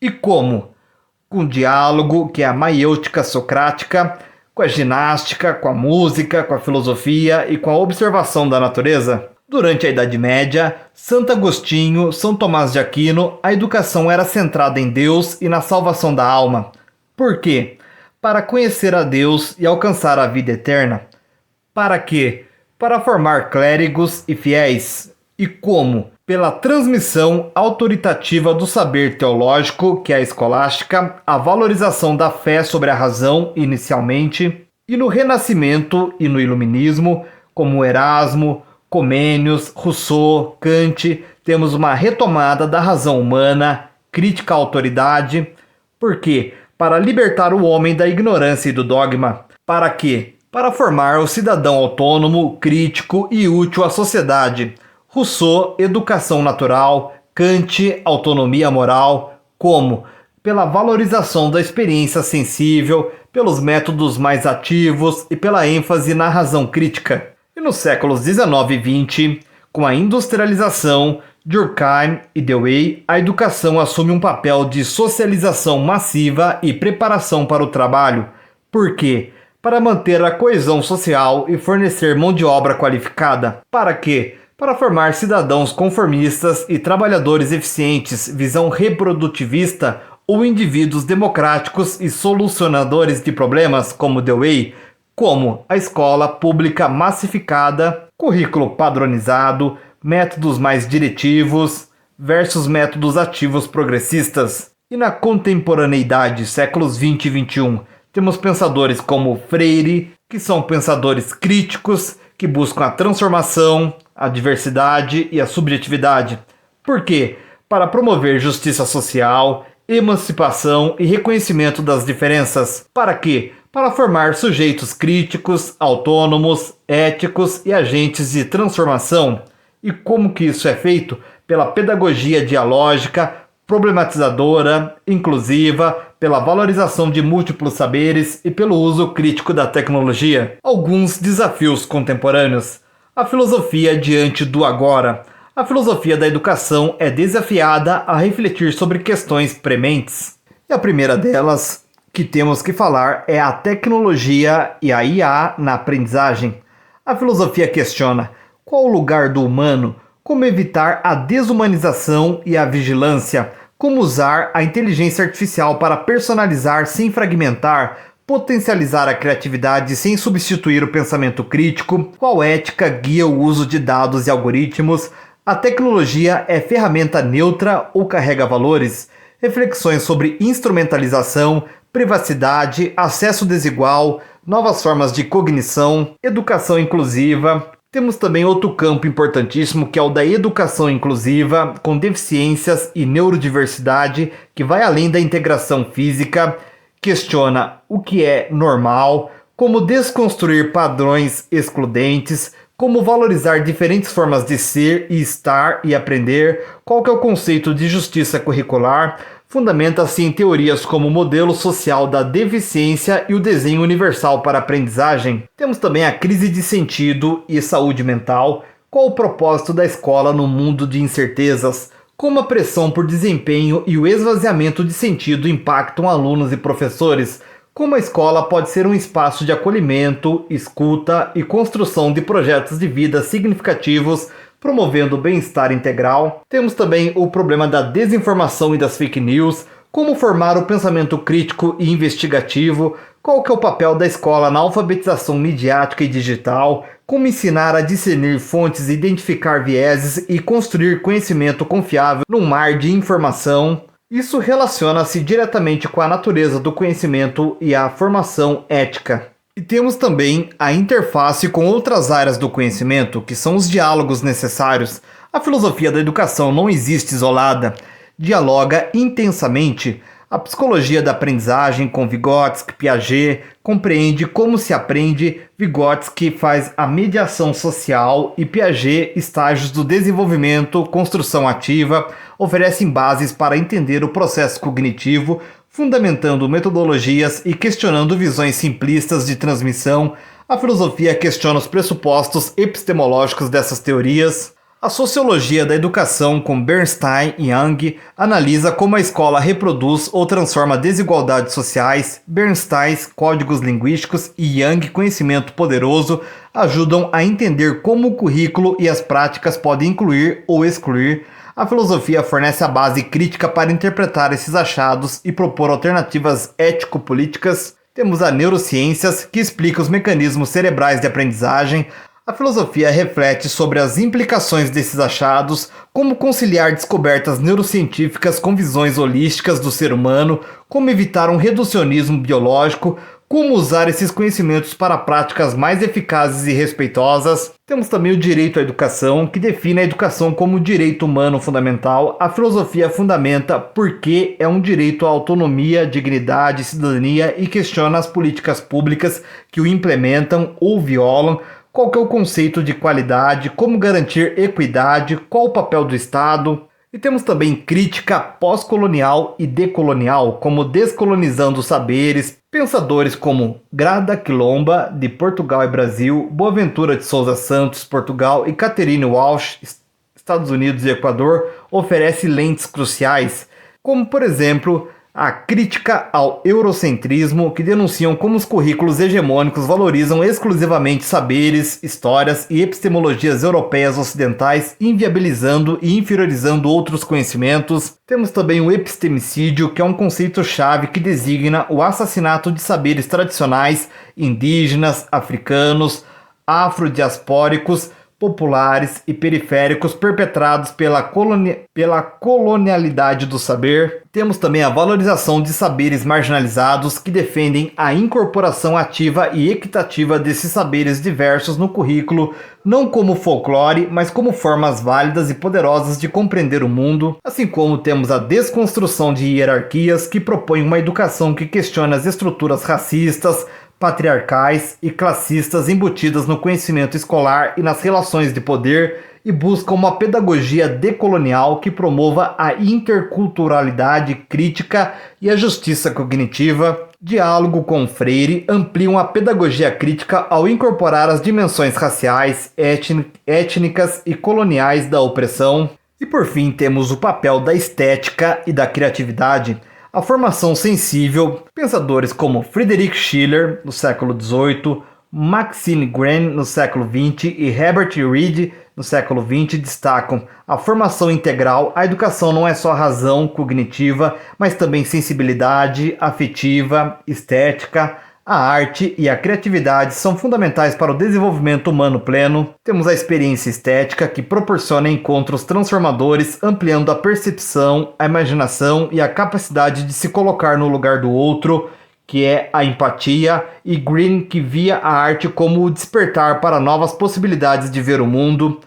E como? Com o diálogo, que é a maiêutica socrática, com a ginástica, com a música, com a filosofia e com a observação da natureza. Durante a Idade Média, Santo Agostinho, São Tomás de Aquino, a educação era centrada em Deus e na salvação da alma. Por quê? Para conhecer a Deus e alcançar a vida eterna. Para quê? Para formar clérigos e fiéis. E como? Pela transmissão autoritativa do saber teológico, que é a escolástica, a valorização da fé sobre a razão, inicialmente, e no Renascimento e no Iluminismo, como Erasmo, Comênios, Rousseau, Kant, temos uma retomada da razão humana, crítica à autoridade. Por quê? Para libertar o homem da ignorância e do dogma. Para quê? Para formar o cidadão autônomo, crítico e útil à sociedade. Rousseau, educação natural. Kant, autonomia moral. Como? Pela valorização da experiência sensível, pelos métodos mais ativos e pela ênfase na razão crítica. E nos séculos 19 e 20, com a industrialização, Durkheim e Dewey, a educação assume um papel de socialização massiva e preparação para o trabalho. Por quê? Para manter a coesão social e fornecer mão de obra qualificada. Para quê? Para formar cidadãos conformistas e trabalhadores eficientes, visão reprodutivista, ou indivíduos democráticos e solucionadores de problemas, como Dewey, como a escola pública massificada, currículo padronizado, métodos mais diretivos versus métodos ativos progressistas. E na contemporaneidade, séculos 20 e 21, temos pensadores como Freire, que são pensadores críticos, que buscam a transformação, a diversidade e a subjetividade. Por quê? Para promover justiça social, emancipação e reconhecimento das diferenças. Para quê? para formar sujeitos críticos, autônomos, éticos e agentes de transformação. E como que isso é feito? Pela pedagogia dialógica, problematizadora, inclusiva, pela valorização de múltiplos saberes e pelo uso crítico da tecnologia. Alguns desafios contemporâneos. A filosofia diante do agora. A filosofia da educação é desafiada a refletir sobre questões prementes. E a primeira delas que temos que falar é a tecnologia e a IA na aprendizagem. A filosofia questiona qual o lugar do humano, como evitar a desumanização e a vigilância, como usar a inteligência artificial para personalizar sem fragmentar, potencializar a criatividade sem substituir o pensamento crítico, qual ética guia o uso de dados e algoritmos, a tecnologia é ferramenta neutra ou carrega valores, reflexões sobre instrumentalização, privacidade, acesso desigual, novas formas de cognição, educação inclusiva. Temos também outro campo importantíssimo que é o da educação inclusiva, com deficiências e neurodiversidade, que vai além da integração física, questiona o que é normal, como desconstruir padrões excludentes, como valorizar diferentes formas de ser e estar e aprender, qual que é o conceito de justiça curricular, fundamenta-se em teorias como o modelo social da deficiência e o desenho universal para a aprendizagem. Temos também a crise de sentido e saúde mental, qual o propósito da escola no mundo de incertezas, como a pressão por desempenho e o esvaziamento de sentido impactam alunos e professores, como a escola pode ser um espaço de acolhimento, escuta e construção de projetos de vida significativos, promovendo o bem-estar integral. Temos também o problema da desinformação e das fake news, como formar o pensamento crítico e investigativo, qual que é o papel da escola na alfabetização midiática e digital, como ensinar a discernir fontes, identificar vieses e construir conhecimento confiável num mar de informação. Isso relaciona-se diretamente com a natureza do conhecimento e a formação ética. E temos também a interface com outras áreas do conhecimento, que são os diálogos necessários. A filosofia da educação não existe isolada, dialoga intensamente. A psicologia da aprendizagem com Vygotsky, Piaget, compreende como se aprende, Vygotsky faz a mediação social e Piaget estágios do desenvolvimento, construção ativa, oferecem bases para entender o processo cognitivo, fundamentando metodologias e questionando visões simplistas de transmissão. A filosofia questiona os pressupostos epistemológicos dessas teorias. A sociologia da educação, com Bernstein e Young, analisa como a escola reproduz ou transforma desigualdades sociais. Bernstein, códigos linguísticos, e Young, conhecimento poderoso, ajudam a entender como o currículo e as práticas podem incluir ou excluir. A filosofia fornece a base crítica para interpretar esses achados e propor alternativas ético-políticas. Temos a neurociências, que explica os mecanismos cerebrais de aprendizagem. A filosofia reflete sobre as implicações desses achados, como conciliar descobertas neurocientíficas com visões holísticas do ser humano, como evitar um reducionismo biológico, como usar esses conhecimentos para práticas mais eficazes e respeitosas. Temos também o direito à educação, que define a educação como direito humano fundamental. A filosofia fundamenta por que é um direito à autonomia, dignidade, cidadania e questiona as políticas públicas que o implementam ou violam. Qual que é o conceito de qualidade, como garantir equidade, qual o papel do Estado. E temos também crítica pós-colonial e decolonial, como descolonizando os saberes, pensadores como Grada Quilomba, de Portugal e Brasil, Boaventura de Sousa Santos, Portugal, e Catherine Walsh, Estados Unidos e Equador, oferece lentes cruciais, como por exemplo a crítica ao eurocentrismo, que denunciam como os currículos hegemônicos valorizam exclusivamente saberes, histórias e epistemologias europeias ocidentais, inviabilizando e inferiorizando outros conhecimentos. Temos também o epistemicídio, que é um conceito-chave que designa o assassinato de saberes tradicionais, indígenas, africanos, afrodiaspóricos, populares e periféricos perpetrados pela colonialidade do saber. Temos também a valorização de saberes marginalizados que defendem a incorporação ativa e equitativa desses saberes diversos no currículo, não como folclore, mas como formas válidas e poderosas de compreender o mundo. Assim como temos a desconstrução de hierarquias, que propõe uma educação que questiona as estruturas racistas, patriarcais e classistas embutidas no conhecimento escolar e nas relações de poder e buscam uma pedagogia decolonial que promova a interculturalidade crítica e a justiça cognitiva. Diálogo com Freire ampliam a pedagogia crítica ao incorporar as dimensões raciais, étnicas e coloniais da opressão. E por fim temos o papel da estética e da criatividade. A formação sensível, pensadores como Friedrich Schiller, no século XVIII, Maxine Greene, no século XX, e Herbert Reed, no século XX, destacam a formação integral. A educação não é só razão cognitiva, mas também sensibilidade afetiva, estética. A arte e a criatividade são fundamentais para o desenvolvimento humano pleno. Temos a experiência estética, que proporciona encontros transformadores, ampliando a percepção, a imaginação e a capacidade de se colocar no lugar do outro, que é a empatia, e Greene, que via a arte como o despertar para novas possibilidades de ver o mundo.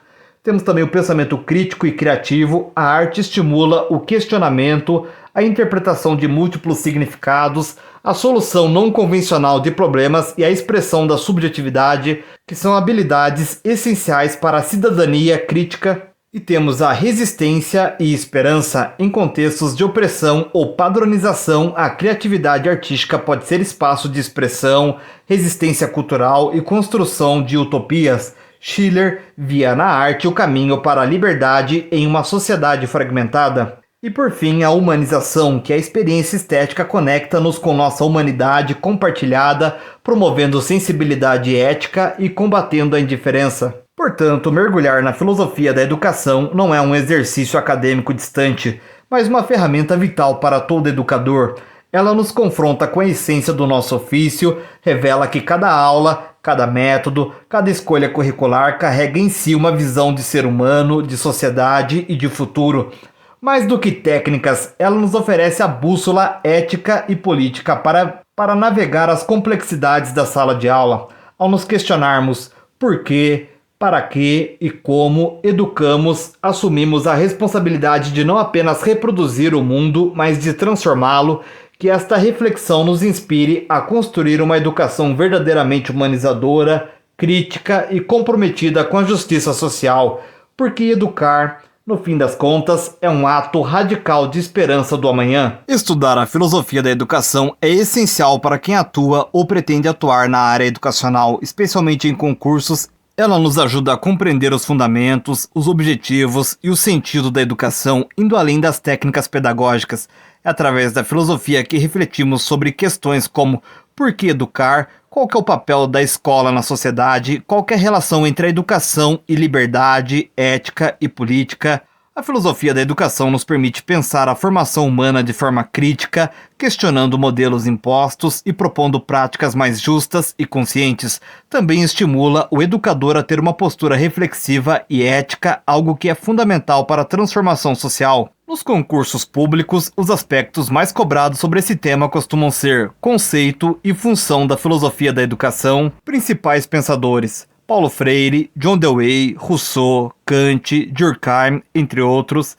Temos também o pensamento crítico e criativo. A arte estimula o questionamento, a interpretação de múltiplos significados, a solução não convencional de problemas e a expressão da subjetividade, que são habilidades essenciais para a cidadania crítica. E temos a resistência e esperança. Em contextos de opressão ou padronização, a criatividade artística pode ser espaço de expressão, resistência cultural e construção de utopias. Schiller via na arte o caminho para a liberdade em uma sociedade fragmentada. E por fim, a humanização, que a experiência estética conecta-nos com nossa humanidade compartilhada, promovendo sensibilidade ética e combatendo a indiferença. Portanto, mergulhar na filosofia da educação não é um exercício acadêmico distante, mas uma ferramenta vital para todo educador. Ela nos confronta com a essência do nosso ofício, revela que cada aula, cada método, cada escolha curricular carrega em si uma visão de ser humano, de sociedade e de futuro. Mais do que técnicas, ela nos oferece a bússola ética e política para navegar as complexidades da sala de aula. Ao nos questionarmos por quê, para que e como educamos, assumimos a responsabilidade de não apenas reproduzir o mundo, mas de transformá-lo. Que esta reflexão nos inspire a construir uma educação verdadeiramente humanizadora, crítica e comprometida com a justiça social, porque educar, no fim das contas, é um ato radical de esperança do amanhã. Estudar a filosofia da educação é essencial para quem atua ou pretende atuar na área educacional, especialmente em concursos. Ela nos ajuda a compreender os fundamentos, os objetivos e o sentido da educação, indo além das técnicas pedagógicas. É através da filosofia que refletimos sobre questões como por que educar, qual que é o papel da escola na sociedade, qual que é a relação entre a educação e liberdade, ética e política. A filosofia da educação nos permite pensar a formação humana de forma crítica, questionando modelos impostos e propondo práticas mais justas e conscientes. Também estimula o educador a ter uma postura reflexiva e ética, algo que é fundamental para a transformação social. Nos concursos públicos, os aspectos mais cobrados sobre esse tema costumam ser conceito e função da filosofia da educação, principais pensadores: Paulo Freire, John Dewey, Rousseau, Kant, Durkheim, entre outros.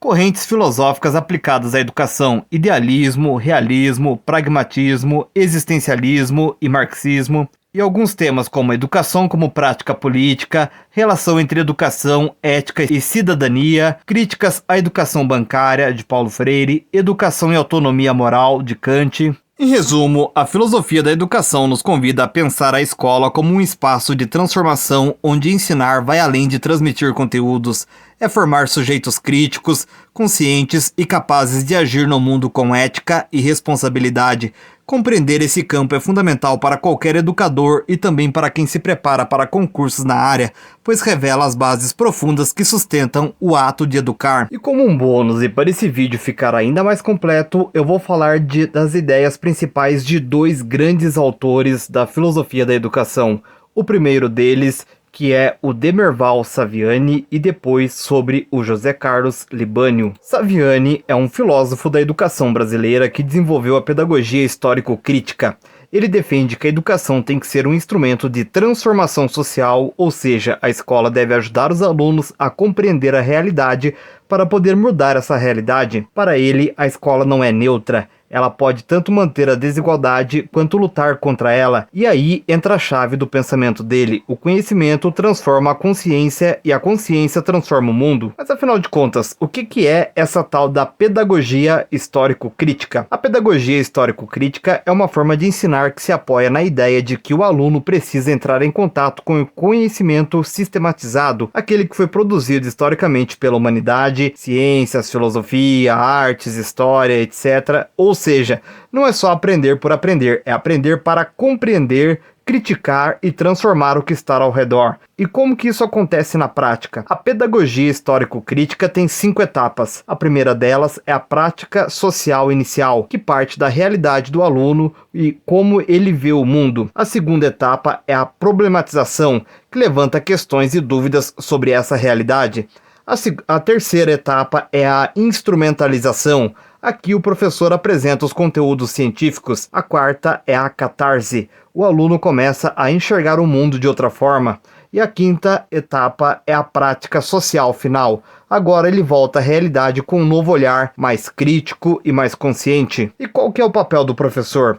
Correntes filosóficas aplicadas à educação: idealismo, realismo, pragmatismo, existencialismo e marxismo. E alguns temas como educação como prática política, relação entre educação, ética e cidadania, críticas à educação bancária, de Paulo Freire, educação e autonomia moral, de Kant. Em resumo, a filosofia da educação nos convida a pensar a escola como um espaço de transformação onde ensinar vai além de transmitir conteúdos. É formar sujeitos críticos, conscientes e capazes de agir no mundo com ética e responsabilidade. Compreender esse campo é fundamental para qualquer educador e também para quem se prepara para concursos na área, pois revela as bases profundas que sustentam o ato de educar. E como um bônus e para esse vídeo ficar ainda mais completo, eu vou falar das ideias principais de dois grandes autores da filosofia da educação. O primeiro deles, que é o Demerval Saviani, e depois sobre o José Carlos Libânio. Saviani é um filósofo da educação brasileira que desenvolveu a pedagogia histórico-crítica. Ele defende que a educação tem que ser um instrumento de transformação social, ou seja, a escola deve ajudar os alunos a compreender a realidade para poder mudar essa realidade. Para ele, a escola não é neutra, Ela pode tanto manter a desigualdade quanto lutar contra ela. E aí entra a chave do pensamento dele. O conhecimento transforma a consciência e a consciência transforma o mundo. Mas afinal de contas, o que é essa tal da pedagogia histórico-crítica? A pedagogia histórico-crítica é uma forma de ensinar que se apoia na ideia de que o aluno precisa entrar em contato com o conhecimento sistematizado, aquele que foi produzido historicamente pela humanidade, ciências, filosofia, artes, história, etc. Ou seja, não é só aprender por aprender, é aprender para compreender, criticar e transformar o que está ao redor. E como que isso acontece na prática? A pedagogia histórico-crítica tem 5 etapas. A primeira delas é a prática social inicial, que parte da realidade do aluno e como ele vê o mundo. A segunda etapa é a problematização, que levanta questões e dúvidas sobre essa realidade. A terceira etapa é a instrumentalização. Aqui o professor apresenta os conteúdos científicos. A quarta é a catarse. O aluno começa a enxergar o mundo de outra forma. E a quinta etapa é a prática social final. Agora ele volta à realidade com um novo olhar, mais crítico e mais consciente. E qual que é o papel do professor?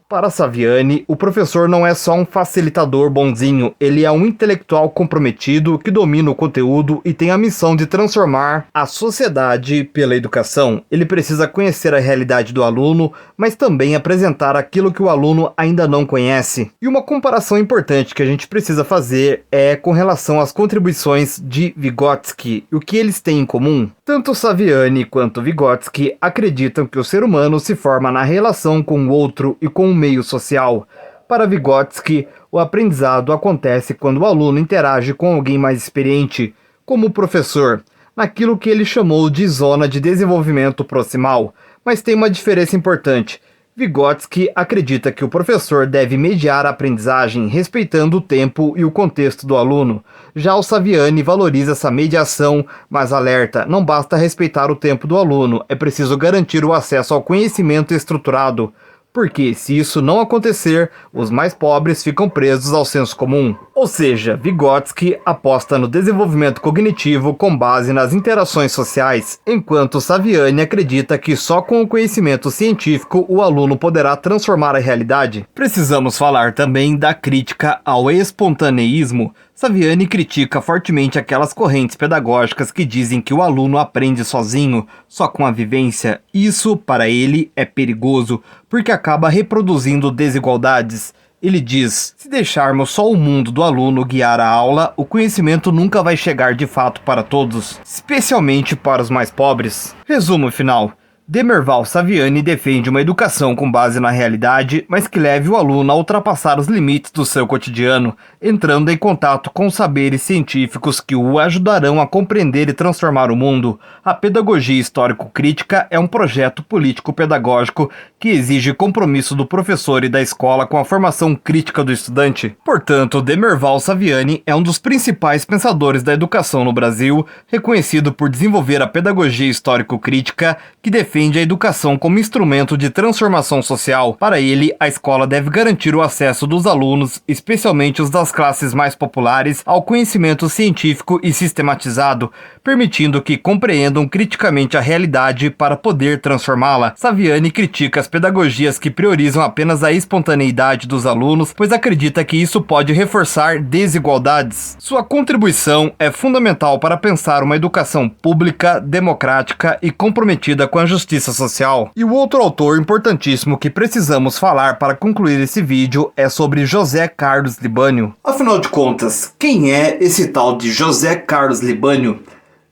Para Saviani, o professor não é só um facilitador bonzinho, ele é um intelectual comprometido que domina o conteúdo e tem a missão de transformar a sociedade pela educação. Ele precisa conhecer a realidade do aluno, mas também apresentar aquilo que o aluno ainda não conhece. E uma comparação importante que a gente precisa fazer é com relação às contribuições de Vygotsky. O que eles têm em comum? Tanto Saviani quanto Vygotsky acreditam que o ser humano se forma na relação com o outro e com o meio social. Para Vygotsky, o aprendizado acontece quando o aluno interage com alguém mais experiente, como o professor, naquilo que ele chamou de zona de desenvolvimento proximal. Mas tem uma diferença importante. Vygotsky acredita que o professor deve mediar a aprendizagem respeitando o tempo e o contexto do aluno. Já o Saviani valoriza essa mediação, mas alerta, não basta respeitar o tempo do aluno, é preciso garantir o acesso ao conhecimento estruturado. Porque, se isso não acontecer, os mais pobres ficam presos ao senso comum. Ou seja, Vygotsky aposta no desenvolvimento cognitivo com base nas interações sociais, enquanto Saviani acredita que só com o conhecimento científico o aluno poderá transformar a realidade. Precisamos falar também da crítica ao espontaneísmo. Saviani critica fortemente aquelas correntes pedagógicas que dizem que o aluno aprende sozinho, só com a vivência. Isso, para ele, é perigoso, porque acaba reproduzindo desigualdades. Ele diz, se deixarmos só o mundo do aluno guiar a aula, o conhecimento nunca vai chegar de fato para todos, especialmente para os mais pobres. Resumo final. Demerval Saviani defende uma educação com base na realidade, mas que leve o aluno a ultrapassar os limites do seu cotidiano, entrando em contato com saberes científicos que o ajudarão a compreender e transformar o mundo. A pedagogia histórico-crítica é um projeto político-pedagógico que exige compromisso do professor e da escola com a formação crítica do estudante. Portanto, Demerval Saviani é um dos principais pensadores da educação no Brasil, reconhecido por desenvolver a pedagogia histórico-crítica que defende a educação como instrumento de transformação social. Para ele, a escola deve garantir o acesso dos alunos, especialmente os das classes mais populares, ao conhecimento científico e sistematizado, permitindo que compreendam criticamente a realidade para poder transformá-la. Saviani critica as pedagogias que priorizam apenas a espontaneidade dos alunos, pois acredita que isso pode reforçar desigualdades. Sua contribuição é fundamental para pensar uma educação pública, democrática e comprometida com a justiça social. E o outro autor importantíssimo que precisamos falar para concluir esse vídeo é sobre José Carlos Libânio. Afinal de contas, quem é esse tal de José Carlos Libânio?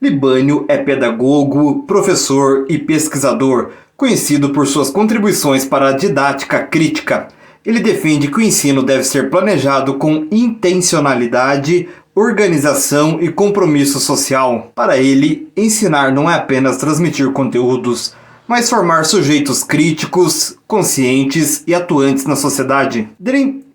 Libânio é pedagogo, professor e pesquisador, conhecido por suas contribuições para a didática crítica. Ele defende que o ensino deve ser planejado com intencionalidade, organização e compromisso social. Para ele, ensinar não é apenas transmitir conteúdos, mas formar sujeitos críticos, conscientes e atuantes na sociedade.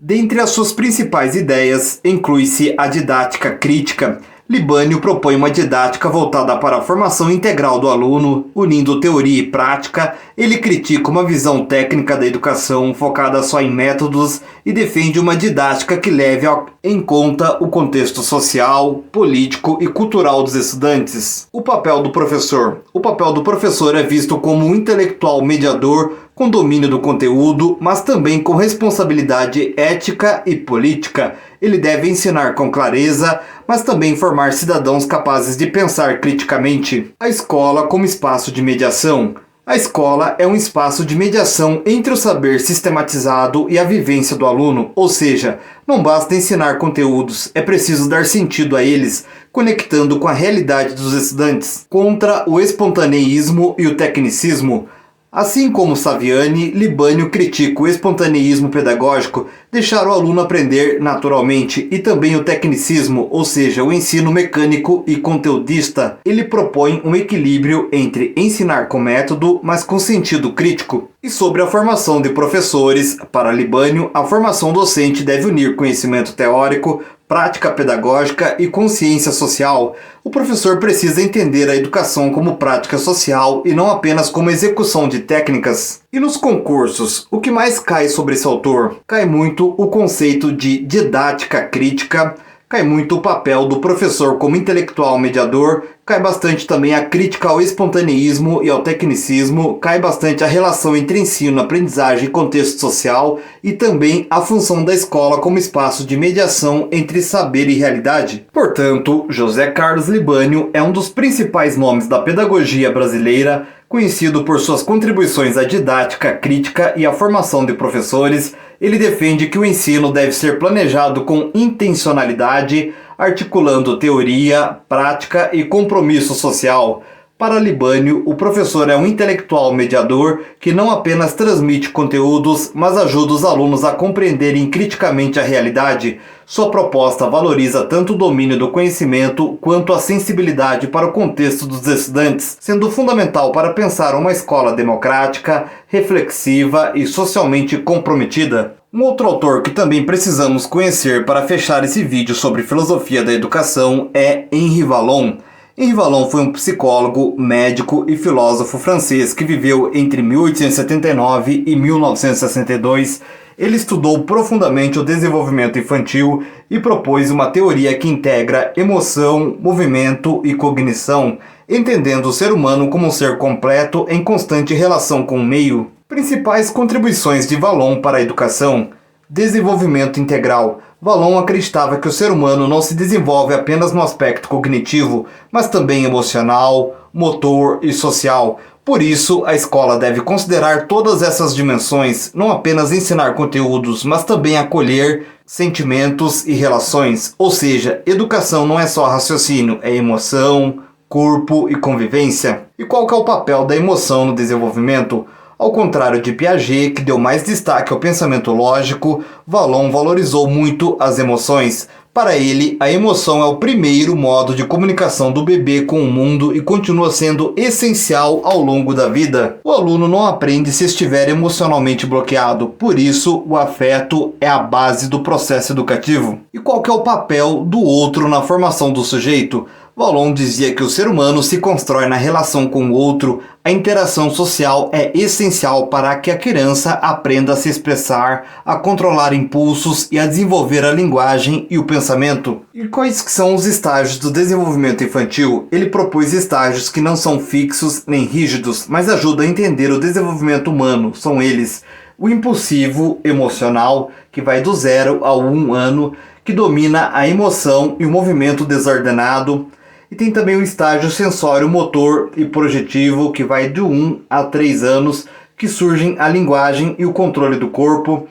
Dentre as suas principais ideias, inclui-se a didática crítica. Libânio propõe uma didática voltada para a formação integral do aluno, unindo teoria e prática. Ele critica uma visão técnica da educação focada só em métodos e defende uma didática que leve em conta o contexto social, político e cultural dos estudantes. O papel do professor. O papel do professor é visto como um intelectual mediador com domínio do conteúdo, mas também com responsabilidade ética e política. Ele deve ensinar com clareza, mas também formar cidadãos capazes de pensar criticamente. A escola como espaço de mediação. A escola é um espaço de mediação entre o saber sistematizado e a vivência do aluno, ou seja, não basta ensinar conteúdos, é preciso dar sentido a eles, conectando com a realidade dos estudantes. Contra o espontaneísmo e o tecnicismo. Assim como Saviani, Libânio critica o espontaneísmo pedagógico, deixar o aluno aprender naturalmente, e também o tecnicismo, ou seja, o ensino mecânico e conteudista. Ele propõe um equilíbrio entre ensinar com método, mas com sentido crítico. E sobre a formação de professores, para Libânio, a formação docente deve unir conhecimento teórico, prática pedagógica e consciência social. O professor precisa entender a educação como prática social e não apenas como execução de técnicas. E nos concursos, o que mais cai sobre esse autor? Cai muito o conceito de didática crítica, cai muito o papel do professor como intelectual mediador, cai bastante também a crítica ao espontaneísmo e ao tecnicismo, cai bastante a relação entre ensino, aprendizagem e contexto social, e também a função da escola como espaço de mediação entre saber e realidade. Portanto, José Carlos Libânio é um dos principais nomes da pedagogia brasileira, conhecido por suas contribuições à didática crítica e à formação de professores. Ele defende que o ensino deve ser planejado com intencionalidade, articulando teoria, prática e compromisso social. Para Libânio, o professor é um intelectual mediador que não apenas transmite conteúdos, mas ajuda os alunos a compreenderem criticamente a realidade. Sua proposta valoriza tanto o domínio do conhecimento quanto a sensibilidade para o contexto dos estudantes, sendo fundamental para pensar uma escola democrática, reflexiva e socialmente comprometida. Um outro autor que também precisamos conhecer para fechar esse vídeo sobre filosofia da educação é Henri Vallon. Henri Vallon foi um psicólogo, médico e filósofo francês que viveu entre 1879 e 1962. Ele estudou profundamente o desenvolvimento infantil e propôs uma teoria que integra emoção, movimento e cognição, entendendo o ser humano como um ser completo em constante relação com o meio. Principais contribuições de Vallon para a educação. Desenvolvimento integral. Vallon acreditava que o ser humano não se desenvolve apenas no aspecto cognitivo, mas também emocional, motor e social. Por isso, a escola deve considerar todas essas dimensões, não apenas ensinar conteúdos, mas também acolher sentimentos e relações. Ou seja, educação não é só raciocínio, é emoção, corpo e convivência. E qual que é o papel da emoção no desenvolvimento? Ao contrário de Piaget, que deu mais destaque ao pensamento lógico, Vallon valorizou muito as emoções. Para ele, a emoção é o primeiro modo de comunicação do bebê com o mundo e continua sendo essencial ao longo da vida. O aluno não aprende se estiver emocionalmente bloqueado, por isso o afeto é a base do processo educativo. E qual que é o papel do outro na formação do sujeito? Vallon dizia que o ser humano se constrói na relação com o outro. A interação social é essencial para que a criança aprenda a se expressar, a controlar impulsos e a desenvolver a linguagem e o pensamento. E quais que são os estágios do desenvolvimento infantil? Ele propôs estágios que não são fixos nem rígidos, mas ajudam a entender o desenvolvimento humano. São eles: o impulsivo emocional, que vai do 0 ao 1 ano, que domina a emoção e o movimento desordenado. E tem também o estágio sensório motor e projetivo, que vai de 1 a 3 anos, que surgem a linguagem e o controle do corpo.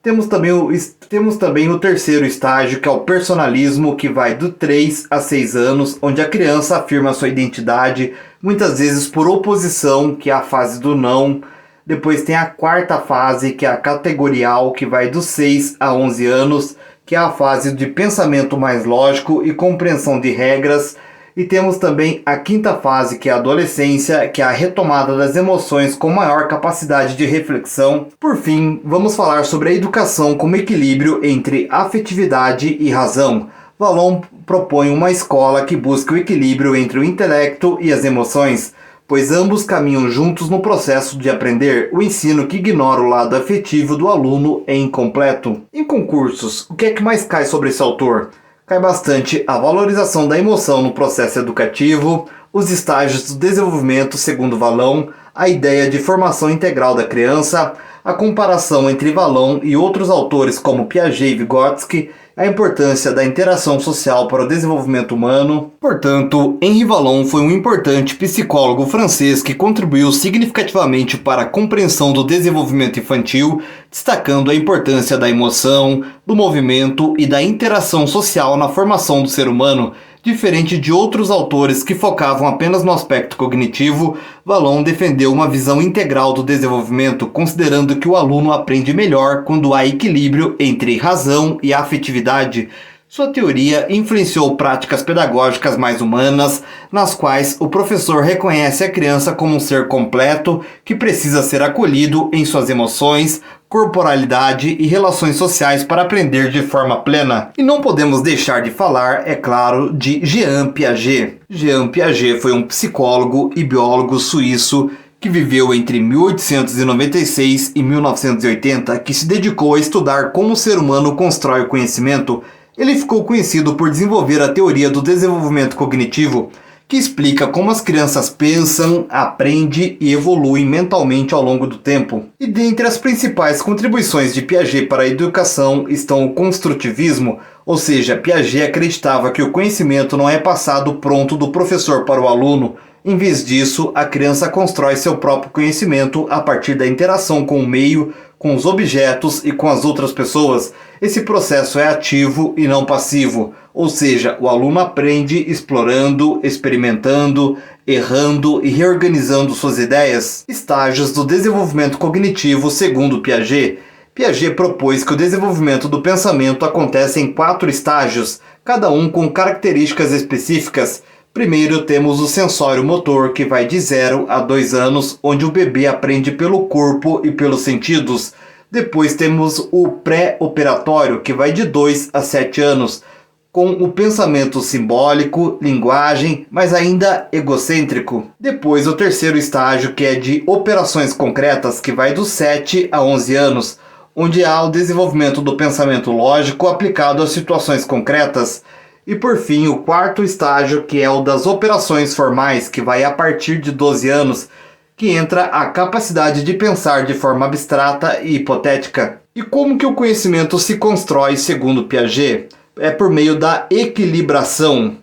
Temos também o terceiro estágio, que é o personalismo, que vai do 3 a 6 anos, onde a criança afirma sua identidade, muitas vezes por oposição, que é a fase do não. Depois tem a quarta fase, que é a categorial, que vai dos 6 a 11 anos, que é a fase de pensamento mais lógico e compreensão de regras. E temos também a quinta fase, que é a adolescência, que é a retomada das emoções com maior capacidade de reflexão. Por fim, vamos falar sobre a educação como equilíbrio entre afetividade e razão. Vallon propõe uma escola que busca o equilíbrio entre o intelecto e as emoções, pois ambos caminham juntos no processo de aprender. O ensino que ignora o lado afetivo do aluno é incompleto. Em concursos, o que é que mais cai sobre esse autor? Cai bastante a valorização da emoção no processo educativo, os estágios do desenvolvimento segundo Vallon, a ideia de formação integral da criança, a comparação entre Vallon e outros autores como Piaget e Vygotsky, a importância da interação social para o desenvolvimento humano. Portanto, Henri Vallon foi um importante psicólogo francês que contribuiu significativamente para a compreensão do desenvolvimento infantil, destacando a importância da emoção, do movimento e da interação social na formação do ser humano. Diferente de outros autores que focavam apenas no aspecto cognitivo, Vallon defendeu uma visão integral do desenvolvimento, considerando que o aluno aprende melhor quando há equilíbrio entre razão e afetividade. Sua teoria influenciou práticas pedagógicas mais humanas, nas quais o professor reconhece a criança como um ser completo que precisa ser acolhido em suas emoções, corporalidade e relações sociais para aprender de forma plena. E não podemos deixar de falar, é claro, de Jean Piaget. Jean Piaget foi um psicólogo e biólogo suíço que viveu entre 1896 e 1980, que se dedicou a estudar como o ser humano constrói o conhecimento. Ele ficou conhecido por desenvolver a teoria do desenvolvimento cognitivo, que explica como as crianças pensam, aprendem e evoluem mentalmente ao longo do tempo. E dentre as principais contribuições de Piaget para a educação estão o construtivismo, ou seja, Piaget acreditava que o conhecimento não é passado pronto do professor para o aluno. Em vez disso, a criança constrói seu próprio conhecimento a partir da interação com o meio, com os objetos e com as outras pessoas. Esse processo é ativo e não passivo, ou seja, o aluno aprende explorando, experimentando, errando e reorganizando suas ideias. Estágios do desenvolvimento cognitivo segundo Piaget. Piaget propôs que o desenvolvimento do pensamento acontece em 4 estágios, cada um com características específicas. Primeiro temos o sensório motor, que vai de 0 a 2 anos, onde o bebê aprende pelo corpo e pelos sentidos. Depois temos o pré-operatório, que vai de 2 a 7 anos, com o pensamento simbólico, linguagem, mas ainda egocêntrico. Depois o terceiro estágio, que é de operações concretas, que vai dos 7 a 11 anos, onde há o desenvolvimento do pensamento lógico aplicado a situações concretas. E por fim, o quarto estágio, que é o das operações formais, que vai a partir de 12 anos, que entra a capacidade de pensar de forma abstrata e hipotética. E como que o conhecimento se constrói segundo Piaget? É por meio da equilibração.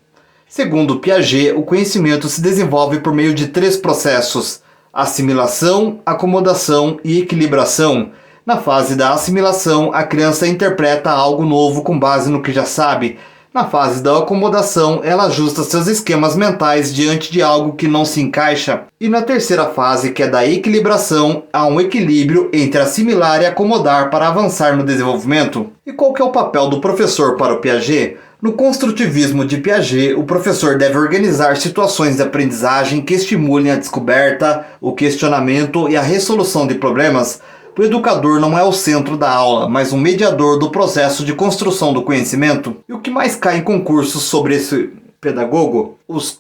Segundo Piaget, o conhecimento se desenvolve por meio de 3 processos: assimilação, acomodação e equilibração. Na fase da assimilação, a criança interpreta algo novo com base no que já sabe. Na fase da acomodação, ela ajusta seus esquemas mentais diante de algo que não se encaixa. E na terceira fase, que é da equilibração, há um equilíbrio entre assimilar e acomodar para avançar no desenvolvimento. E qual que é o papel do professor para o Piaget? No construtivismo de Piaget, o professor deve organizar situações de aprendizagem que estimulem a descoberta, o questionamento e a resolução de problemas. O educador não é o centro da aula, mas um mediador do processo de construção do conhecimento. E o que mais cai em concursos sobre esse pedagogo?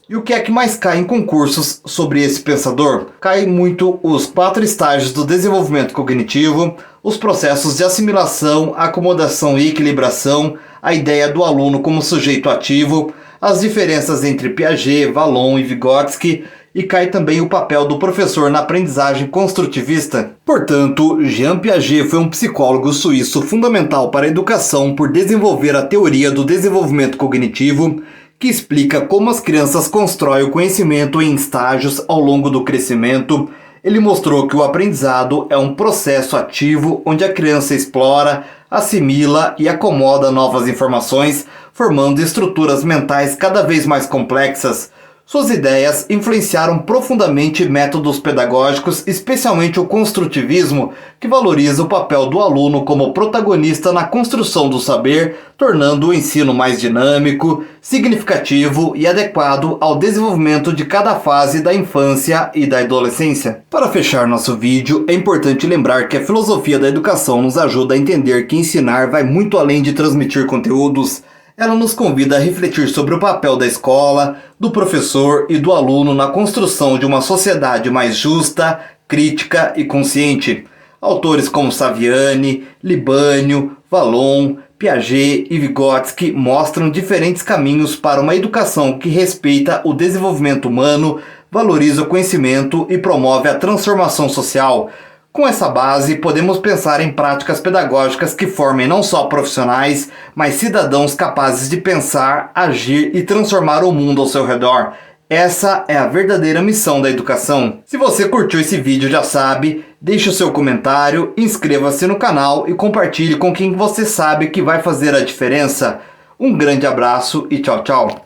E o que é que mais cai em concursos sobre esse pensador? Cai muito os 4 estágios do desenvolvimento cognitivo, os processos de assimilação, acomodação e equilibração, a ideia do aluno como sujeito ativo, as diferenças entre Piaget, Vallon e Vygotsky, e cai também o papel do professor na aprendizagem construtivista. Portanto, Jean Piaget foi um psicólogo suíço fundamental para a educação por desenvolver a teoria do desenvolvimento cognitivo, que explica como as crianças constroem o conhecimento em estágios ao longo do crescimento. Ele mostrou que o aprendizado é um processo ativo onde a criança explora, assimila e acomoda novas informações, formando estruturas mentais cada vez mais complexas. Suas ideias influenciaram profundamente métodos pedagógicos, especialmente o construtivismo, que valoriza o papel do aluno como protagonista na construção do saber, tornando o ensino mais dinâmico, significativo e adequado ao desenvolvimento de cada fase da infância e da adolescência. Para fechar nosso vídeo, é importante lembrar que a filosofia da educação nos ajuda a entender que ensinar vai muito além de transmitir conteúdos. Ela nos convida a refletir sobre o papel da escola, do professor e do aluno na construção de uma sociedade mais justa, crítica e consciente. Autores como Saviani, Libânio, Vallon, Piaget e Vygotsky mostram diferentes caminhos para uma educação que respeita o desenvolvimento humano, valoriza o conhecimento e promove a transformação social. Com essa base, podemos pensar em práticas pedagógicas que formem não só profissionais, mas cidadãos capazes de pensar, agir e transformar o mundo ao seu redor. Essa é a verdadeira missão da educação. Se você curtiu esse vídeo, já sabe, deixe o seu comentário, inscreva-se no canal e compartilhe com quem você sabe que vai fazer a diferença. Um grande abraço e tchau, tchau.